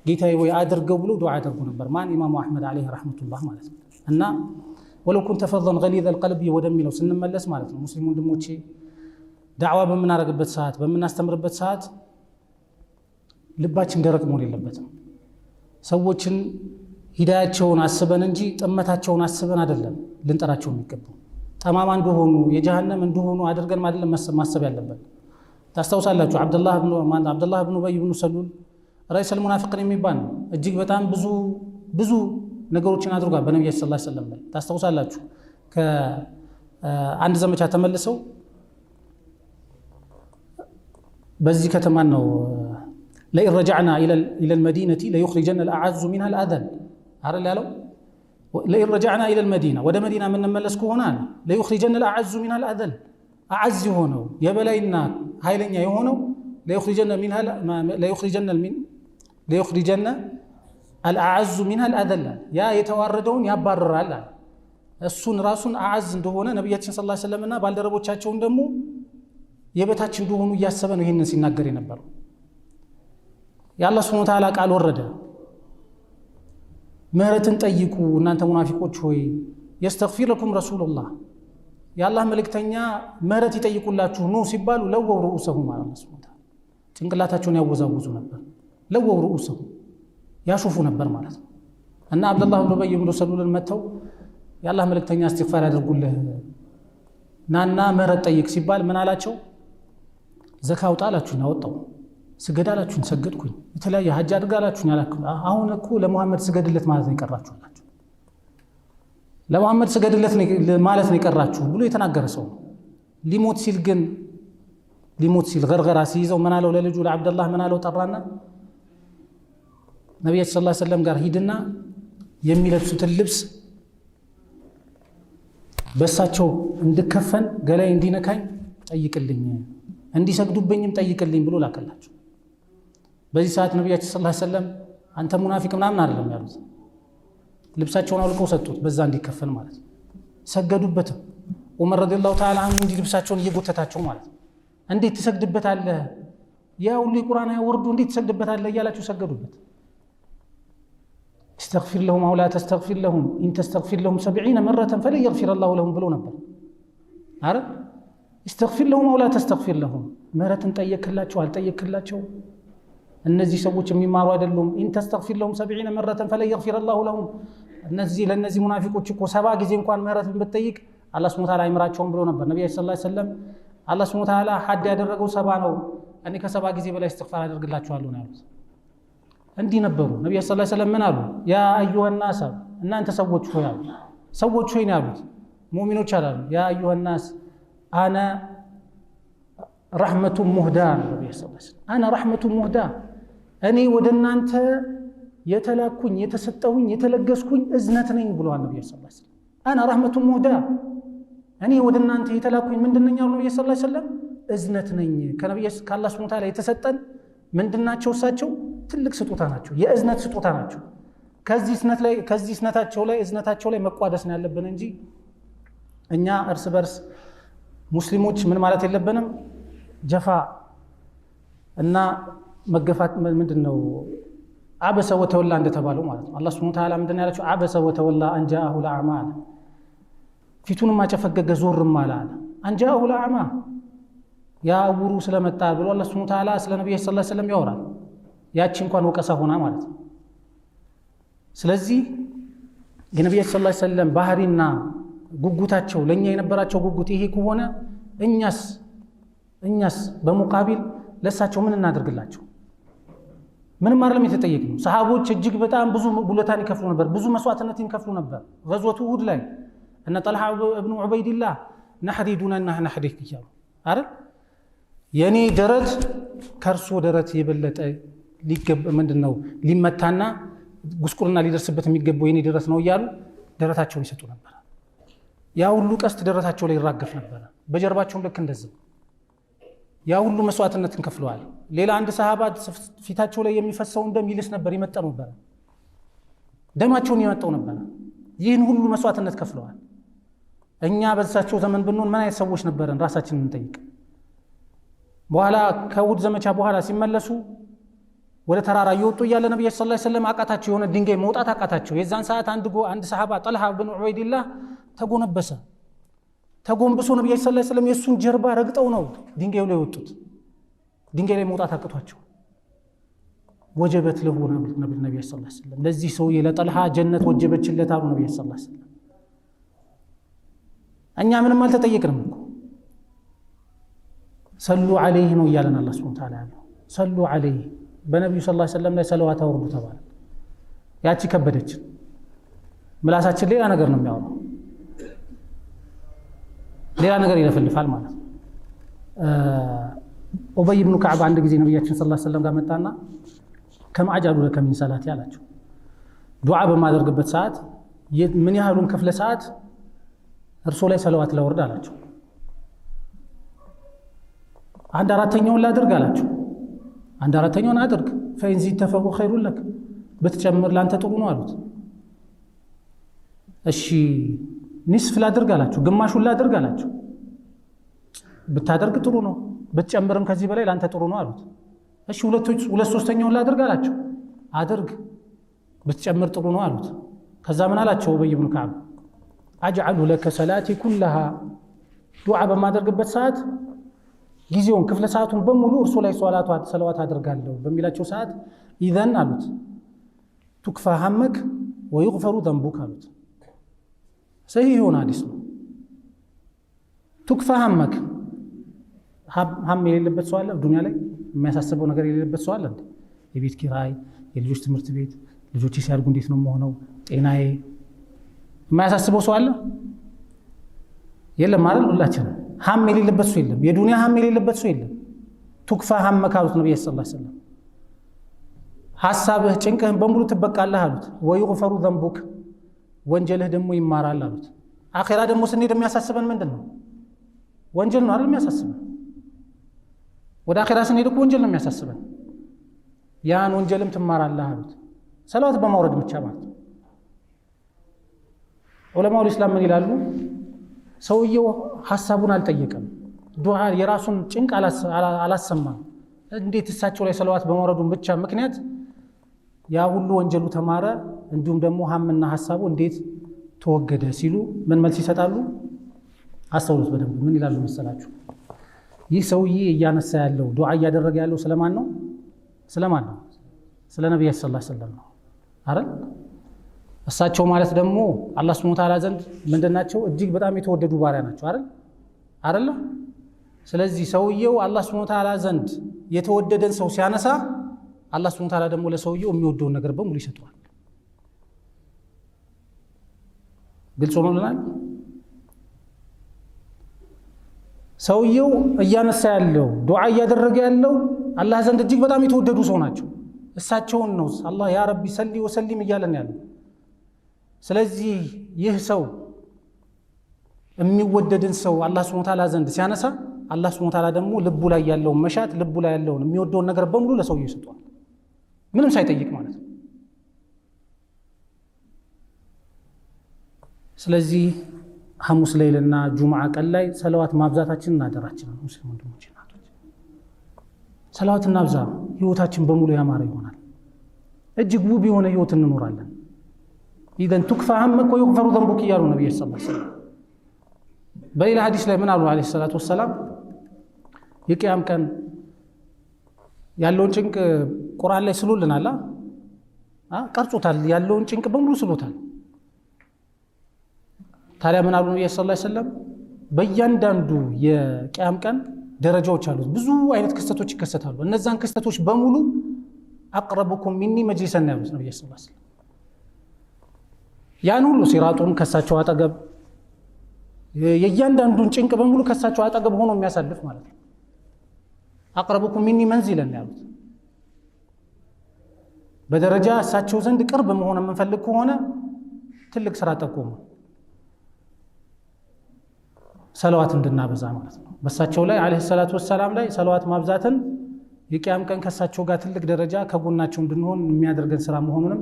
ጌታዬ ወይ አድርገው ብሎ ዱዓ ያደርጉ ነበር። ማን? ኢማሙ አህመድ አለይሂ ረህመቱላህ ማለት ነው። እና ወለው ኩንተ ፈዘን ገሊዘ አልቀልቢ ወደሚለው ስንመለስ ማለት ነው ሙስሊም ወንድሞቼ ዳዕዋ በምናደርግበት ሰዓት በምናስተምርበት ሰዓት ልባችን ደረቅ መሆን የለበትም። ሰዎችን ሂዳያቸውን አስበን እንጂ ጥመታቸውን አስበን አይደለም ልንጠራቸው የሚገባው። ጠማማ እንደሆኑ የጀሃነም እንደሆኑ አድርገን አይደለም ማሰብ ያለበት። ታስታውሳላችሁ አብዱላህ ብኑ ኡበይ ብኑ ሰሉል ረኢሰል ሙናፊቂን የሚባል ነው። እጅግ በጣም ብዙ ነገሮችን አድርጓል በነብያችን ሰለላሁ ዐለይሂ ወሰለም ላይ ታስታውሳላችሁ። ከአንድ ዘመቻ ተመልሰው በዚህ ከተማ ነው ለኢን ረጀዕና ኢለል መዲነቲ ለዩኽሪጀነ አልአዐዙ ሚንሃ አልአዘል አይደል ያለው። ለኢን ረጀዕና ኢለል መዲና ወደ መዲና የምንመለስ ከሆነ ለዩኽሪጀነ አልአዐዙ ሚንሃ አልአዘል አዐዝ የሆነው የበላይና ኃይለኛ የሆነው ለዩኽሪጀነ አልአዐዙ ሚንሃ አልአዘል ያ የተዋረደውን ያባርራል። እሱን ራሱን አዐዝ እንደሆነ ነቢያችን ሰለላሁ ዐለይሂ ወሰለምና ባልደረቦቻቸውን ደግሞ የበታች እንደሆኑ እያሰበ ነው ይህንን ሲናገር የነበረው። የአላህ ሱብሓነሁ ወተዓላ ቃል ወረደ፣ ምህረትን ጠይቁ እናንተ ሙናፊቆች ሆይ የስተግፊር ለኩም ረሱሉላህ የአላህ መልእክተኛ ምህረት ይጠይቁላችሁ ኑ ሲባሉ ለወው ሩኡሰሁም አላህ ሱብሓነሁ ወተዓላ ጭንቅላታቸውን ያወዛውዙ ነበር። ለወው ሩኡሰሁም ያሾፉ ነበር ማለት ነው። እና አብዱላህ ብኑ ኡበይ ብኑ ሰሉልን መተው የአላህ መልእክተኛ እስትግፋር ያደርጉልህ ናና ምህረት ጠይቅ ሲባል ምን አላቸው? ዘካ አውጣ አላችሁኝ አወጣው፣ ስገድ አላችሁኝ ሰገድኩኝ፣ የተለያየ ሐጅ አድርግ አላችሁኝ አላችሁ። አሁን እኮ ለሙሐመድ ስገድለት ማለት ነው የቀራችሁ አላችሁ። ለሙሐመድ ስገድለት ማለት ነው የቀራችሁ ብሎ የተናገረ ሰው ሊሞት ሲል ገርገራ ሲይዘው ምን አለው ለልጁ ለአብደላህ ምን አለው? ጠራና ነቢያችን ሰለላሁ ዐለይሂ ወሰለም ጋር ሂድና የሚለብሱትን ልብስ በሳቸው እንድከፈን ገላይ እንዲነካኝ ጠይቅልኝ፣ እንዲሰግዱብኝም ጠይቅልኝ ብሎ ላከላቸው። በዚህ ሰዓት ነቢያችን ሰለላሁ ዐለይሂ ወሰለም አንተ ሙናፊቅ ምናምን አይደለም ያሉት፣ ልብሳቸውን አውልቀው ሰጡት በዛ እንዲከፈን ማለት ነው። ሰገዱበትም። ዑመር ረዲየላሁ ተዓላ አንሁ እንዲህ ልብሳቸውን እየጎተታቸው ማለት ነው። እንዴት ትሰግድበታለህ? ያ ሁሉ የቁርአን ወርዱ እንዴት ትሰግድበታለህ እያላቸው ሰገዱበት። استغفر لهم او لا تستغفر لهم ان تستغفر لهم 70 مره فلن يغفر الله لهم ብሎ ነበር አረ استغفر لهم او لا تستغفر لهم ምህረትን ጠየቅላቸው አልጠየቅላቸው እነዚህ ሰዎች የሚማሩ አይደሉም። ان تستغفر لهم 70 مره فلن يغفر الله لهم ለነዚህ ሙናፊቆች እኮ 70 ጊዜ እንኳን ምህረትን ብትጠይቅ አላህ Subhanahu Wa Ta'ala አይምራቸውም ብሎ ነበር ነብዩ ሰለላሁ ዐለይሂ ወሰለም። አላህ Subhanahu Wa Ta'ala ሐድ ያደረገው 70 ነው፣ እኔ ከ70 ጊዜ በላይ እስትግፋር አደርግላችኋለሁ ነው ያሉት። እንዲህ ነበሩ ነብዩ ሰለላሁ ዐለይሂ ወሰለም። ምን አሉ? ያ አዩሃ الناس እናንተ ሰዎች ሆይ አሉ። ሰዎች ሆይ ነው ያሉት፣ ሙእሚኖች አላሉ። ያ አዩሃ الناس አና ረሕመቱ ሙህዳ ነብዩ ሰለላሁ ዐለይሂ ወሰለም። አና ረሕመቱ ሙህዳ እኔ ወደ እናንተ የተላኩኝ የተሰጠሁኝ የተለገስኩኝ እዝነት ነኝ ብለዋል ነብዩ ሰለላሁ ዐለይሂ ወሰለም። አና ረሕመቱ ሙህዳ እኔ ወደ እናንተ የተላኩኝ ምንድነኝ አሉ ነብዩ ሰለላሁ ዐለይሂ ወሰለም እዝነት ነኝ ከነብዩ ከአላህ ሱብሓነሁ ወተዓላ የተሰጠን ምንድናቸው እሳቸው ትልቅ ስጦታ ናቸው የእዝነት ስጦታ ናቸው ከዚህ እዝነታቸው ላይ መቋደስ ነው ያለብን እንጂ እኛ እርስ በርስ ሙስሊሞች ምን ማለት የለብንም ጀፋ እና መገፋት ምንድነው አበሰ ወተወላ እንደተባለው ማለት ነው አላህ ሱብሓነሁ ወተዓላ ምንድነው ያላቸው አበሰ ወተወላ አንጃአሁ ለአማል ፊቱንም አጨፈገገ ዞርም አለ አንጃአሁ ለአማ ያ አውሩ ስለመጣ ብሎ አላህ ሱብሓነሁ ወተዓላ ስለ ነብዩ ሰለላሁ ዐለይሂ ወሰለም ያወራል ያቺ እንኳን ወቀሳ ሆና ማለት ነው ስለዚህ የነብዩ ሰለላሁ ዐለይሂ ወሰለም ባህሪና ጉጉታቸው ለኛ የነበራቸው ጉጉት ይሄ ከሆነ እኛስ በመቃቢል ለሳቸው ምን እናደርግላቸው ምንም አይደለም የተጠየቅነው ሰሃቦች እጅግ በጣም ብዙ ቡለታን ይከፍሉ ነበር ብዙ መስዋዕትነት ይከፍሉ ነበር ገዝወቱ ኡሁድ ላይ እነ ጠልሃ ኢብኑ ዑበይድላህ ነህሪዱና ነህሪክ ይያሉ አይደል የኔ ደረት ከርሶ ደረት የበለጠ ምንድነው ሊመታና ጉስቁልና ሊደርስበት የሚገባው የኔ ደረት ነው ይያሉ ደረታቸውን ይሰጡ ነበር ያ ሁሉ ቀስት ደረታቸው ላይ ይራገፍ ነበር በጀርባቸው ልክ እንደዚህ ያ ሁሉ መስዋዕትነትን ከፍለዋል ሌላ አንድ ሰሃባ ፊታቸው ላይ የሚፈሰው ደም ይልስ ነበር ይመጣው ነበር ደማቸውን ይመጣው ነበር ይህን ሁሉ መስዋዕትነት ከፍለዋል እኛ በዛቸው ዘመን ብንሆን ምን አይነት ሰዎች ነበርን ራሳችንን እንጠይቅ በኋላ ከውድ ዘመቻ በኋላ ሲመለሱ ወደ ተራራ ይወጡ ያለ ነብዩ ሰለላሁ ዐለይሂ ወሰለም አቃታቸው የሆነ ድንጋይ መውጣት አቃታቸው የዛን ሰዓት አንድ ሰሃባ ጠልሃ ኢብኑ ዑበይድላህ ተጎንብሶ ነብዩ ሰለላሁ ዐለይሂ ወሰለም የሱን ጀርባ ረግጠው ነው ድንጋዩ ላይ ወጡት ድንጋይ ላይ መውጣት አቃቷቸው ወጀበት ለሁ ነብዩ ሰለላሁ ዐለይሂ ወሰለም ለዚህ ሰው ለጠልሃ ጀነት ወጀበችለት አሉ ነብዩ ሰለላሁ ዐለይሂ ወሰለም እኛ ምንም አልተጠየቅንም እኮ ሰሉ ዐለይሂ ነው ይያለን አላህ ሱብሓነሁ ወተዓላ ያለው ሰሉ ዐለይሂ በነብዩ ሰለላሁ ዐለይሂ ወሰለም ላይ ሰለዋት አውርዱ ተባለ ያቺ ከበደች ምላሳችን ሌላ ነገር ነው የሚያወራው ሌላ ነገር ይለፈልፋል ማለት ነው ኡበይ ኢብኑ ከዕብ አንድ ጊዜ ነብያችን ሰለላሁ ዐለይሂ ወሰለም ጋር መጣና ከማጃሉ ለከሚን ሰላት ያላቸው ዱዓ በማደርግበት ሰዓት ምን ያህሉን ክፍለ ሰዓት እርሶ ላይ ሰለዋት ላወርድ አላቸው አንድ አራተኛውን ላድርግ አላቸው አንድ አራተኛውን አድርግ ፈኢን ዚተፈሁ ኸይሩን ለክ ብትጨምር ላንተ ጥሩ ነው አሉት እሺ ንስፍ ላድርግ አላቸው ግማሹን ላድርግ አላቸው ብታደርግ ጥሩ ነው ብትጨምርም ከዚህ በላይ ላንተ ጥሩ ነው አሉት እሺ ሁለት ሶስተኛውን ላድርግ አላቸው አድርግ ብትጨምር ጥሩ ነው አሉት ከዛ ምን አላቸው ኡበይ ኢብኑ ከዕብ አጅዐሉ ለከ ሰላቲ ኩለሃ ዱዓ በማደርግበት ሰዓት ጊዜውን ክፍለ ሰዓቱን በሙሉ እርሱ ላይ ሰለዋት አድርጋለሁ በሚላቸው ሰዓት ኢዘን አሉት ቱክፋ ሐመክ ወይغፈሩ ዘንቡክ አሉት ሰሂህ ሆነ ሐዲስ ነው ቱክፋ ሐመክ ሐም የሌለበት ሰው አለ ዱንያ ላይ የሚያሳስበው ነገር የሌለበት ሰው አለ የቤት ኪራይ የልጆች ትምህርት ቤት ልጆች ሲያድጉ እንዴት ነው የምሆነው ጤናዬ የማያሳስበው ሰው አለ የለም ማለት ሁላችንም ሐም የሌለበት ሰው የለም የዱንያ ሐም የሌለበት ሰው የለም ቱክፋ ሐመክ አሉት ነብዩ ሰለላሁ ዐለይሂ ወሰለም ሐሳብህ ጭንቅህን በሙሉ ትበቃለህ አሉት ወይغፈሩ ዘንቡክ ወንጀልህ ደግሞ ይማራል አሉት አኺራ ደግሞ ስንሄድ የሚያሳስበን ምንድነው ወንጀል ነው አይደል የሚያሳስበን ወደ አኺራ ስንሄድ እኮ ወንጀል ነው የሚያሳስበን ያን ወንጀልም ትማራለህ አሉት ሰላዋት በማውረድ ብቻ ማለት ነው ዑለማው ኢስላም ምን ይላሉ ሰውየው ሐሳቡን አልጠየቀም ዱዓ የራሱን ጭንቅ አላሰማም እንዴት እሳቸው ላይ ሰላዋት በማውረዱን ብቻ ምክንያት ያ ሁሉ ወንጀሉ ተማረ እንዲሁም ደግሞ ሐምና ሐሳቡ እንዴት ተወገደ ሲሉ ምን መልስ ይሰጣሉ አስተውሉት በደንብ ምን ይላሉ መሰላችሁ ይህ ሰውዬ እያነሳ ያለው ዱዓ እያደረገ ያለው ስለማን ነው ስለ ነብዩ ሰለላሁ ዐለይሂ ወሰለም ነው አይደል እሳቸው ማለት ደግሞ አላህ ሱብሓነሁ ወተዓላ ዘንድ ምንድናቸው እጅግ በጣም የተወደዱ ባሪያ ናቸው አይደል ስለዚህ ሰውየው አላህ ሱብሓነሁ ወተዓላ ዘንድ የተወደደን ሰው ሲያነሳ አላህ ሱብሓነሁ ወተዓላ ደግሞ ለሰውየው የሚወደውን ነገር በሙሉ ይሰጠዋል ግልጽ ሆኖልናል ሰውየው እያነሳ ያለው ዱዓ እያደረገ ያለው አላህ ዘንድ እጅግ በጣም የተወደዱ ሰው ናቸው እሳቸውን ነው አላህ ያ ረቢ ሰሊ ወሰሊም እያለን ያለው ስለዚህ ይህ ሰው የሚወደድን ሰው አላህ ሱብሓነሁ ወተዓላ ዘንድ ሲያነሳ አላህ ሱብሓነሁ ወተዓላ ደግሞ ልቡ ላይ ያለውን መሻት ልቡ ላይ ያለውን የሚወደውን ነገር በሙሉ ለሰውየው ይሰጠዋል፣ ምንም ሳይጠይቅ ማለት ነው። ስለዚህ ሐሙስ ሌሊትና ጁምዓ ቀን ላይ ሰላዋት ማብዛታችንን አደራችንን ሙስሊም ወንድሞቼ እናቶች፣ ሰላዋት እናብዛ። ህይወታችን በሙሉ ያማረ ይሆናል። እጅግ ውብ የሆነ ህይወት እንኖራለን። ኢዘን ቱክፋ ሐመክ ወዩግፈሩ ዘንቡክ እያሉ ነብዩ ሰለላሁ ዐለይሂ ወሰለም በሌላ ሐዲስ ላይ ምን አሉ ዐለይሂ ሰላቱ ወሰላም? የቂያም ቀን ያለውን ጭንቅ ቁርአን ላይ ስሎልናል፣ ቀርጾታል። ያለውን ጭንቅ በሙሉ ስሎታል። ታዲያ ምን አሉ ነብዩ ሰለላሁ ዐለይሂ ወሰለም? በእያንዳንዱ የቂያም ቀን ደረጃዎች አሉት። ብዙ አይነት ክስተቶች ይከሰታሉ። እነዛን ክስተቶች በሙሉ አቅረቡኩም ሚኒ መጅሊሰን ያሉት ነብዩ ሰለላሁ ዐለይሂ ወሰለም ያን ሁሉ ሲራጡን ከሳቸው አጠገብ የእያንዳንዱን ጭንቅ በሙሉ ከሳቸው አጠገብ ሆኖ የሚያሳልፍ ማለት ነው። አቅረቡኩም ሚኒ መንዚለን ያሉት በደረጃ እሳቸው ዘንድ ቅርብ መሆን የምንፈልግ ከሆነ ትልቅ ስራ ጠቆሙ፣ ሰላዋት እንድናበዛ ማለት ነው። በእሳቸው ላይ አለይሂ ሰላቱ ወሰላም ላይ ሰላዋት ማብዛትን የቂያም ቀን ከእሳቸው ጋር ትልቅ ደረጃ ከጎናቸው እንድንሆን የሚያደርገን ስራ መሆኑንም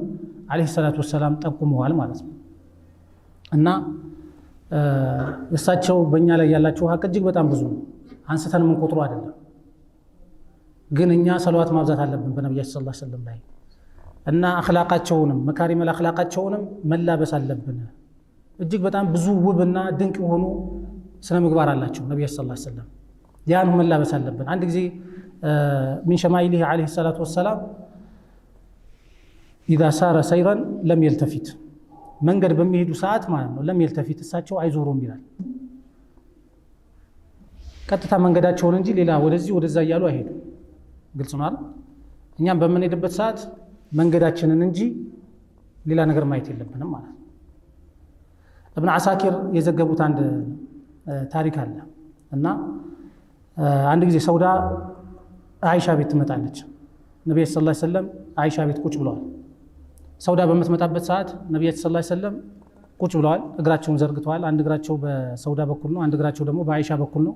አለይሂ ሰላቱ ወሰላም ጠቁመዋል ማለት ነው። እና እሳቸው በእኛ ላይ ያላቸው ሀቅ እጅግ በጣም ብዙ ነው፣ አንስተን የምንቆጥሩ አይደለም። ግን እኛ ሰላዋት ማብዛት አለብን በነቢያችን ሰለላሁ ዐለይሂ ወሰለም ላይ እና አኽላቃቸውንም መካሪመል አኽላቃቸውንም መላበስ አለብን። እጅግ በጣም ብዙ ውብና ድንቅ የሆኑ ስነ ምግባር አላቸው ነቢያችን ሰለላሁ ዐለይሂ ወሰለም፣ ያን መላበስ አለብን። አንድ ጊዜ ሚን ሸማኢሊሂ ዐለይሂ ሰላቱ ወሰላም ኢዛ ሳረ ሰይረን ለም የልተፊት፣ መንገድ በሚሄዱ ሰዓት ማለት ነው ለም የልተፊት፣ እሳቸው አይዞሩም ይላል። ቀጥታ መንገዳቸውን እንጂ ሌላ ወደዚህ ወደዛ እያሉ አይሄዱ። ግልጽ ነው አይደል? እኛም በምንሄድበት ሰዓት መንገዳችንን እንጂ ሌላ ነገር ማየት የለብንም ማለት ነው። እብን አሳኪር የዘገቡት አንድ ታሪክ አለ እና አንድ ጊዜ ሰውዳ አይሻ ቤት ትመጣለች። ነብዩ ሰለላሁ ዐለይሂ ወሰለም አይሻ ቤት ቁጭ ብለዋል። ሰውዳ በምትመጣበት ሰዓት ነብዩ ሰለላሁ ዐለይሂ ወሰለም ቁጭ ብለዋል፣ እግራቸውን ዘርግተዋል። አንድ እግራቸው በሰውዳ በኩል ነው፣ አንድ እግራቸው ደግሞ በአይሻ በኩል ነው።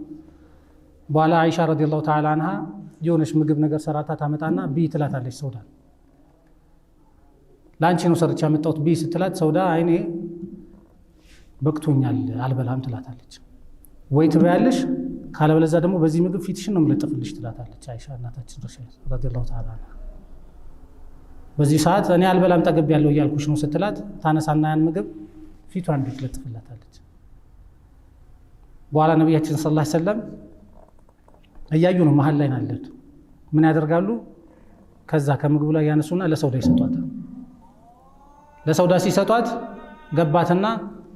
በኋላ አይሻ ረዲየላሁ ተዓላ አንሃ የሆነች ምግብ ነገር ሰራታ ታመጣና ብይ ትላታለች። ሰውዳ ላንቺ ነው ሰርቻ መጣሁት ብይ ስትላት፣ ሰውዳ አይኔ በቅቶኛል አልበላም ትላታለች። ወይ ትበያለሽ ካለበለዚያ ደግሞ በዚህ ምግብ ፊትሽን ነው የምለጥፍልሽ ትላታለች አይሻ እናታችን ረዲየላሁ ተዓላ አንሃ። በዚህ ሰዓት እኔ አልበላም ጠገብ ያለው እያልኩሽ ነው ስትላት፣ ታነሳና ያን ምግብ ፊቷን ትለጥፍላታለች። በኋላ ነብያችን ሰለላሁ ዐለይሂ ወሰለም እያዩ ነው፣ መሀል ላይ ናለት። ምን ያደርጋሉ? ከዛ ከምግቡ ላይ ያነሱና ለሰውዳ ይሰጧታል። ለሰውዳ ሲሰጧት ገባትና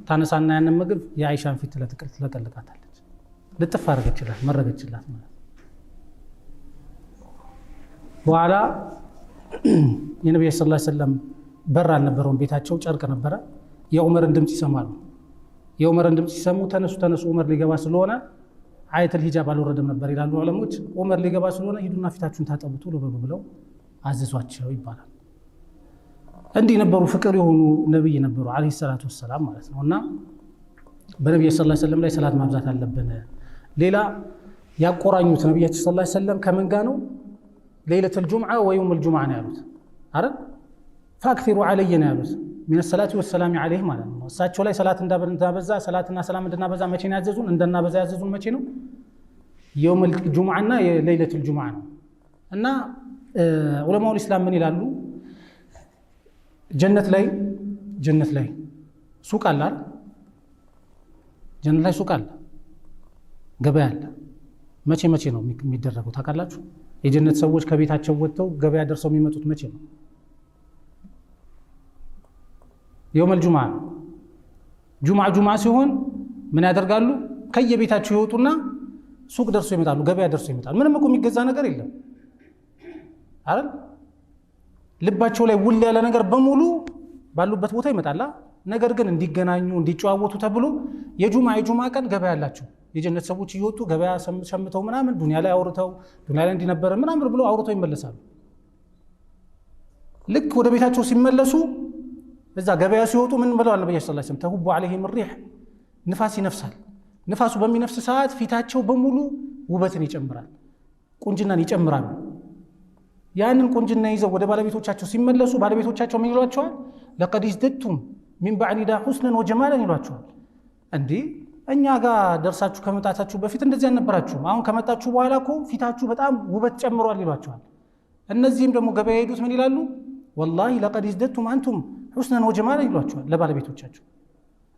ታነሳና ያንን ምግብ የአይሻን ፊት ትለቀልቃታለች። ልጥፍ አደረገችላት፣ መረገችላት ማለት። በኋላ የነብዩ ሰለላሁ ዐለይሂ ወሰለም በር አልነበረውም ቤታቸው፣ ጨርቅ ነበረ። የዑመርን ድምፅ ይሰማሉ። የዑመርን ድምፅ ሲሰሙ ተነሱ ተነሱ ዑመር ሊገባ ስለሆነ አየተል ሂጃብ አልወረደም ነበር ይላሉ ዑለሞች። ዑመር ሊገባ ስለሆነ ሂዱና ፊታችሁን ታጠቡ ቶሎ በሉ ብለው አዘዟቸው ይባላል። እንዲህ ነበሩ፣ ፍቅር የሆኑ ነብይ ነበሩ አለይሂ ሰላቱ ወሰላም ማለት ነው። እና በነብዩ ሰለላሁ ዐለይሂ ወሰለም ላይ ሰላት ማብዛት አለብን። ሌላ ያቆራኙት ነብያችን ሰለላሁ ዐለይሂ ወሰለም ከምን ጋር ነው? ለይለቱል ጁምዓ ወየውሙል ጁምዓ ነው ያሉት አይደል? ፈአክሲሩ ዐለይሂ ነው ያሉት ሚነ ሰላቲ ወሰላሚ ዐለይሂ ማለት ነው። እሳቸው ላይ ሰላት እንዳበዛ ሰላትና ሰላም እንድናበዛ መቼ ነው ያዘዙን? እንድናበዛ ያዘዙን መቼ ነው? የውሙል ጁምዓና የለይለቱል ጁምዓ ነው። እና ዑለማውል ኢስላም ምን ይላሉ? ጀነት ላይ ሱቅ አለ አይደል? ጀነት ላይ ሱቅ አለ፣ ገበያ አለ። መቼ ነው የሚደረገው ታውቃላችሁ? የጀነት ሰዎች ከቤታቸው ወጥተው ገበያ ደርሰው የሚመጡት መቼ ነው? የውመል ጁምዓ ነው። ጁምዓ ሲሆን ምን ያደርጋሉ? ከየቤታቸው ይወጡና ሱቅ ደርሶ ይመጣሉ፣ ገበያ ደርሶ ይመጣሉ። ምንም እኮ የሚገዛ ነገር የለም አይደል? ልባቸው ላይ ውል ያለ ነገር በሙሉ ባሉበት ቦታ ይመጣላ። ነገር ግን እንዲገናኙ እንዲጨዋወቱ ተብሎ የጁምዓ ቀን ገበያ አላቸው። የጀነት ሰዎች እየወጡ ገበያ ሸምተው ምናምን ዱንያ ላይ አውርተው ዱንያ ላይ እንዲነበረ ምናምን ብሎ አውርተው ይመለሳሉ። ልክ ወደ ቤታቸው ሲመለሱ እዛ ገበያ ሲወጡ ምን ብለዋል ነብዩ ሰለላሁ ዐለይሂ ወሰለም? ተሁቡ ዐለይሂም ሪህ፣ ንፋስ ይነፍሳል። ንፋሱ በሚነፍስ ሰዓት ፊታቸው በሙሉ ውበትን ይጨምራል፣ ቁንጅናን ይጨምራሉ። ያንን ቁንጅና ይዘው ወደ ባለቤቶቻቸው ሲመለሱ ባለቤቶቻቸው ምን ይሏቸዋል? ለቀድ ኢዝደድቱም ሚን ባዕዲዳ ሁስነን ወጀማለን ይሏቸዋል። እንዴ እኛ ጋር ደርሳችሁ ከመጣታችሁ በፊት እንደዚህ አልነበራችሁም፣ አሁን ከመጣችሁ በኋላ እኮ ፊታችሁ በጣም ውበት ጨምሯል ይሏቸዋል። እነዚህም ደግሞ ገበያ ሄዱት ምን ይላሉ? ወላሂ ለቀድ ኢዝደድቱም አንቱም ሁስነን ወጀማለን ይሏቸዋል ለባለቤቶቻቸው።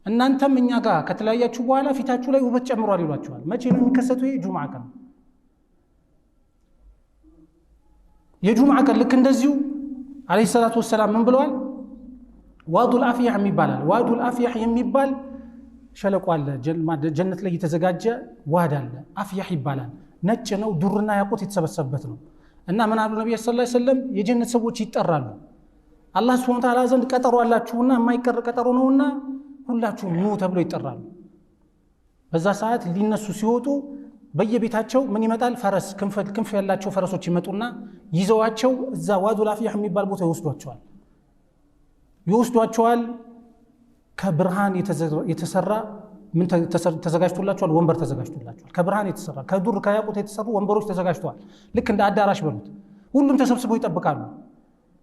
እናንተም እኛ ጋር ከተለያያችሁ በኋላ ፊታችሁ ላይ ውበት ጨምሯል ይሏቸዋል። መቼ ነው የሚከሰተው? ይሄ ጁምዓ ቀን። የጁምዓ ቀን ልክ እንደዚሁ አለይሂ ሰላቱ ወሰላም ምን ብለዋል? ዋዱል አፍያህ የሚባላል። ዋዱል አፍያህ የሚባል ሸለቆ አለ፣ ጀነት ላይ የተዘጋጀ ዋድ አለ። አፍያህ ይባላል። ነጭ ነው፣ ዱርና ያቁት የተሰበሰበበት ነው። እና ምን አሉ ነብዩ ሰለላሁ ዐለይሂ ወሰለም? የጀነት ሰዎች ይጠራሉ። አላህ ሱብሓነሁ ወተዓላ ዘንድ ቀጠሮ አላችሁና የማይቀር ቀጠሮ ነውና ሁላችሁም ኑ ተብሎ ይጠራሉ። በዛ ሰዓት ሊነሱ ሲወጡ በየቤታቸው ምን ይመጣል? ፈረስ ክንፍ ያላቸው ፈረሶች ይመጡና ይዘዋቸው እዛ ዋዱል አፍያህ የሚባል ቦታ ይወስዷቸዋል። ከብርሃን የተሰራ ምን ተዘጋጅቶላቸዋል? ወንበር ተዘጋጅቶላቸዋል። ከብርሃን የተሰራ ከዱር ከያቁት የተሰሩ ወንበሮች ተዘጋጅተዋል። ልክ እንደ አዳራሽ በሉት። ሁሉም ተሰብስበው ይጠብቃሉ።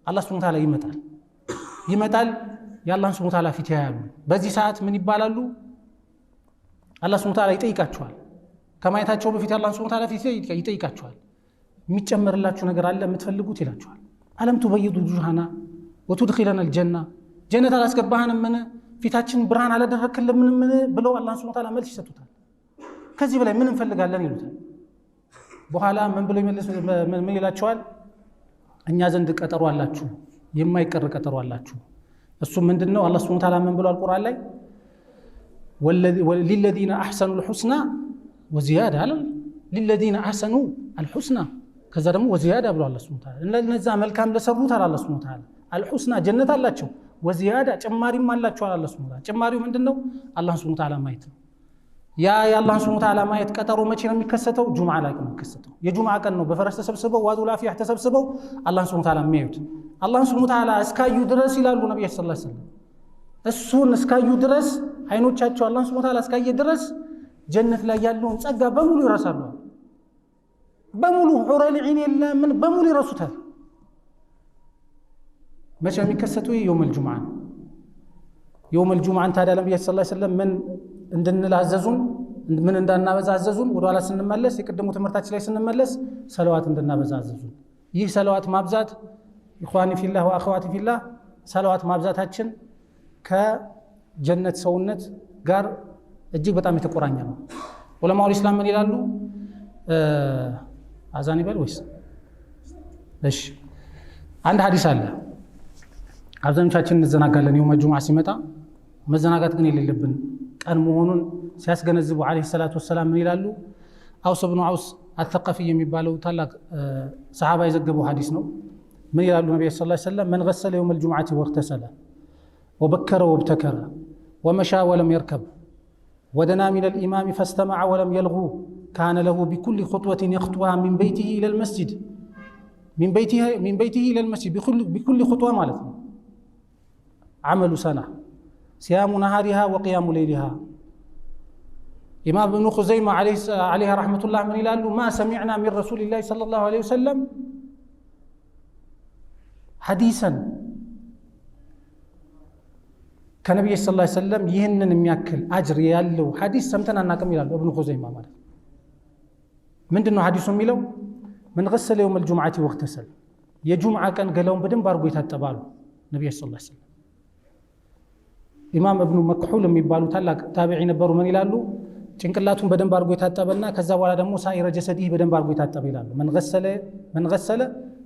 አላህ ሱብሓነሁ ወተዓላ ይመጣል። የአላህን ሱብሓነሁ ወተዓላ ፊት ያያሉ። በዚህ ሰዓት ምን ይባላሉ? አላህ ሱብሓነሁ ወተዓላ ይጠይቃቸዋል። ከማየታቸው በፊት የአላህን ሱብሓነሁ ወተዓላ ፊት ይጠይቃቸዋል። የሚጨመርላችሁ ነገር አለ የምትፈልጉት ይላቸዋል። አለም ቱበይዱ ውጁሃና ወቱድኺለና አልጀና፣ ጀነት አላስገባህንም ምን ፊታችን ብርሃን አላደረክልን ምን ብለው አላህን ሱብሓነሁ ወተዓላ መልስ ይሰጡታል። ከዚህ በላይ ምን እንፈልጋለን ይሉታል። በኋላ ምን ብለው ምን ይላቸዋል? እኛ ዘንድ ቀጠሮ አላችሁ፣ የማይቀር ቀጠሮ አላችሁ። እሱ ምንድነው? አላህ ሱብሓነሁ ወተዓላ ምን ብሏል ቁርአን ላይ? ሊለዚነ አሕሰኑ አልሑስና ወዚያዳ አለ። ሊለዚነ አሕሰኑ አልሑስና ከዛ ደግሞ ወዚያዳ ብሏል አላህ ሱብሓነሁ ወተዓላ። እነዛ መልካም ለሰሩት አላህ ሱብሓነሁ ወተዓላ አልሑስና ጀነት አላቸው፣ ወዚያዳ ጭማሪም አላቸው አላህ ሱብሓነሁ ወተዓላ። ጭማሪው ምንድነው? አላህ ሱብሓነሁ ወተዓላ ማየት ነው። ያ የአላህ ሱብሓነሁ ወተዓላ ማየት ቀጠሮ መቼ ነው የሚከሰተው? ጁምዓ ላይ ነው የሚከሰተው። የጁምዓ ቀን ነው በፈረስ ተሰብስበው ዋዱል አፍያህ ተሰብስበው አላህ ሱብሓነሁ ወተዓላ የሚያዩት። አላህ ሱብሓነሁ ወተዓላ እስካዩ ድረስ ይላሉ ነብዩ ሰለላሁ ዐለይሂ ወሰለም፣ እሱን እስካዩ ድረስ አይኖቻቸው አላህ ሱብሓነሁ ወተዓላ እስካየ ድረስ ጀነት ላይ ያለውን ጸጋ በሙሉ ይረሳሉ። በሙሉ ሑረል ዒን የለምን በሙሉ ይረሱታል። መቼ ነው የሚከሰተው? የውመል ጁምዓ ነው። የውመል ጁምዓን ታዲያ ነብዩ ሰለላሁ ዐለይሂ ወሰለም ምን እንድንል አዘዙን? ምን እንዳናበዛ አዘዙን? ወደኋላ ስንመለስ የቅድሙ ትምህርታችን ላይ ስንመለስ ሰለዋት እንድናበዛ አዘዙን። ይህ ሰለዋት ማብዛት ኢኽዋኒ ፊላህ ወአኸዋቲ ፊላህ፣ ሰለዋት ማብዛታችን ከጀነት ሰውነት ጋር እጅግ በጣም የተቆራኘ ነው። ዑለማውል ኢስላም ምን ይላሉ? አዛን ይበል ወይስ? እሺ አንድ ሐዲስ አለ። አብዛኞቻችን እንዘናጋለን። የውመ ጁምዓ ሲመጣ መዘናጋት ግን የሌለብን ቀን መሆኑን ሲያስገነዝቡ አለይሂ ሰላቱ ወሰላም ምን ይላሉ? አውስ ብኑ አውስ አተቀፊ የሚባለው ታላቅ ሰሃባ የዘገበው ሐዲስ ነው። ምን ይላሉ ነብዩ ሰለላሁ ዐለይሂ ወሰለም? መን ገሰለ የውመል ጁምዓቲ ወግተሰለ ወበከረ ወብተከረ ወመሻ ወለም የርከብ ወደና ሚነል ኢማሚ ፈስተመዐ ወለም የልጉ ካነ ለሁ ቢኩሊ ኹጥወቲን የኽጡሃ ሚን በይቲሂ ኢለል መስጂድ ሚን በይቲሂ ኢለል መስጂድ ቢኩሊ ኹጥዋ ማለት ነው ዓመሉ ሰና ሲያሙ ነሃሪሃ ወቅያሙ ሌሊሃ። ኢማም እብኑ ኹዘይማ ዓለይሂ ረሕመቱላህ ምን ይላሉ? ማ ሰሚዕና ሚን ረሱሊላሂ ሰለላሁ ዐለይሂ ወሰለም ሐዲሰን ከነቢዩ ሰለላሁ ዐለይሂ ወሰለም ይህንን የሚያክል አጅር ያለው ሐዲስ ሰምተን አናውቅም ይላሉ እብኑ ኹዘይማ ማለት። ምንድን ነው ሐዲሱ የሚለው? መን ገሰለ የውመል ጁምዓቲ ወግተሰለ፣ የጁምዓ ቀን ገላውን በደንብ አድርጎ የታጠባሉ ነቢዩ ሰለላሁ ዐለይሂ ወሰለም። ኢማም እብኑ መክሑል የሚባሉ ታላቅ ታቢዒ ነበሩ። ምን ይላሉ? ጭንቅላቱን በደንብ አድርጎ የታጠበና ከዛ በኋላ ደግሞ ሳኢረ ጀሰዲህ በደንብ አድርጎ የታጠበ ይላሉ። መን ገሰለ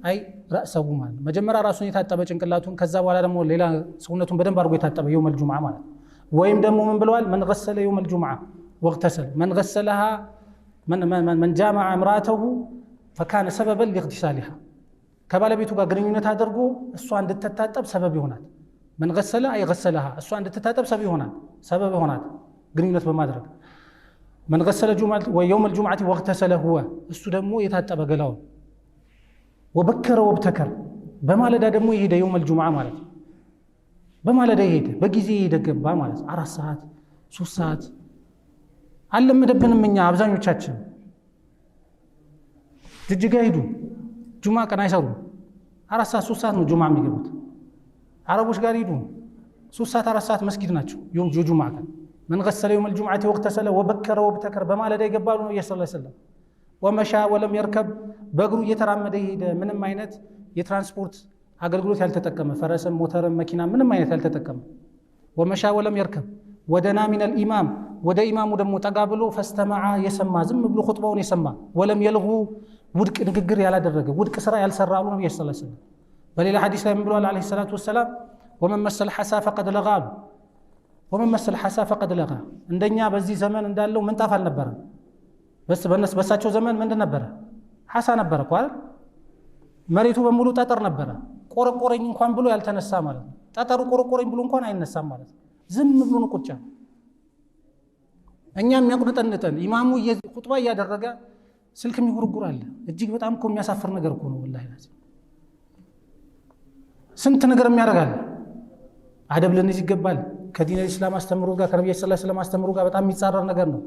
አይ ረእሰሁ ማለት መጀመሪያ ራሱን የታጠበ ጭንቅላቱን፣ ከዛ በኋላ ደግሞ ሌላ ሰውነቱን በደንብ አድርጎ የታጠበ የውመል ጁምዓ ማለት። ወይም ደግሞ ምን ብለዋል? መን ገሰለ የውመል ጁምዓ ወግተሰለ መን ገሰለሃ መን ጃመዐ እምራአተሁ ፈካነ ሰበበን ሊግቲሳሊሃ፣ ከባለቤቱ ጋር ግንኙነት አድርጎ እሷ እንድትታጠብ ሰበብ ይሆናል። መን ገሰለ አይ ገሰለሃ፣ እሷ እንድትታጠብ ሰበብ ይሆናል ግንኙነት በማድረግ። መን ገሰለ የውመል ጁምዓቲ ወግተሰለ ሁወ፣ እሱ ደግሞ የታጠበ ገላውን። ወበከረ ወብተከር፣ በማለዳ ደግሞ የሄደ የውመል ጁምዓ ማለት ነው። በማለዳ የሄደ በጊዜ የሄደ ገባ ማለት 4 ሰዓት 3 ሰዓት አልለመደብንም እኛ አብዛኞቻችን ጅጅጋ ሄዱ ጁማ ቀን አይሰሩም 4 ሰዓት 3 ሰዓት ነው ጁማ የሚገቡት አረቦች ጋር ሄዱ 3 ሰዓት 4 ሰዓት መስጊድ ናቸው ጁማ ቀን من غسل يوم الجمعة واغتسل وبكر وابتكر በማለዳ ይገባሉ ነው ሰለላሁ ዐለይሂ ወሰለም ومشى ولم يركب በእግሩ እየተራመደ ሄደ ምንም አይነት የትራንስፖርት አገልግሎት ያልተጠቀመ ፈረስም ሞተርም መኪና ምንም አይነት ያልተጠቀመ ومشى ولم يركب ودنا من الإمام ወደ ኢማሙ ደግሞ ጠጋ ብሎ فاستمع የሰማ ዝም ብሎ ኹጥባውን የሰማ ولم يلغو ውድቅ ንግግር ያላደረገ ውድቅ ስራ ያልሰራ ነው ሰለላሁ ዐለይሂ ወሰለም በሌላ ሐዲስ ላይ ምን ብሏል አለይሂ ሰላቱ ወሰለም ومن مس الحسى فقد لغى ومن مس الحسى فقد لغى እንደኛ በዚህ ዘመን እንዳለው ምንጣፍ አልነበረም በሳቸው ዘመን ምንድን ነበረ ሐሳ ነበረ አይደል መሬቱ በሙሉ ጠጠር ነበረ ቆረቆረኝ እንኳን ብሎ ያልተነሳ ማለት ነው ጠጠሩ ቆረቆረኝ ብሎ እንኳን አይነሳም ማለት ነው ዝም ብሎ ነው ቁጭ እኛም የሚያቁርጠንጠን ኢማሙ ኹጥባ ያደረገ ስልክ የሚጉርጉር አለ እጅግ በጣም እኮ የሚያሳፍር ነገር እኮ ነው ወላሂ ላዚ ስንት ነገር የሚያደርጋል አደብ ለነዚህ ይገባል ከዲን الاسلام አስተምሮ ጋር ከነብዩ ሰለላሁ ዐለይሂ ወሰለም አስተምሮ ጋር በጣም የሚጻረር ነገር ነው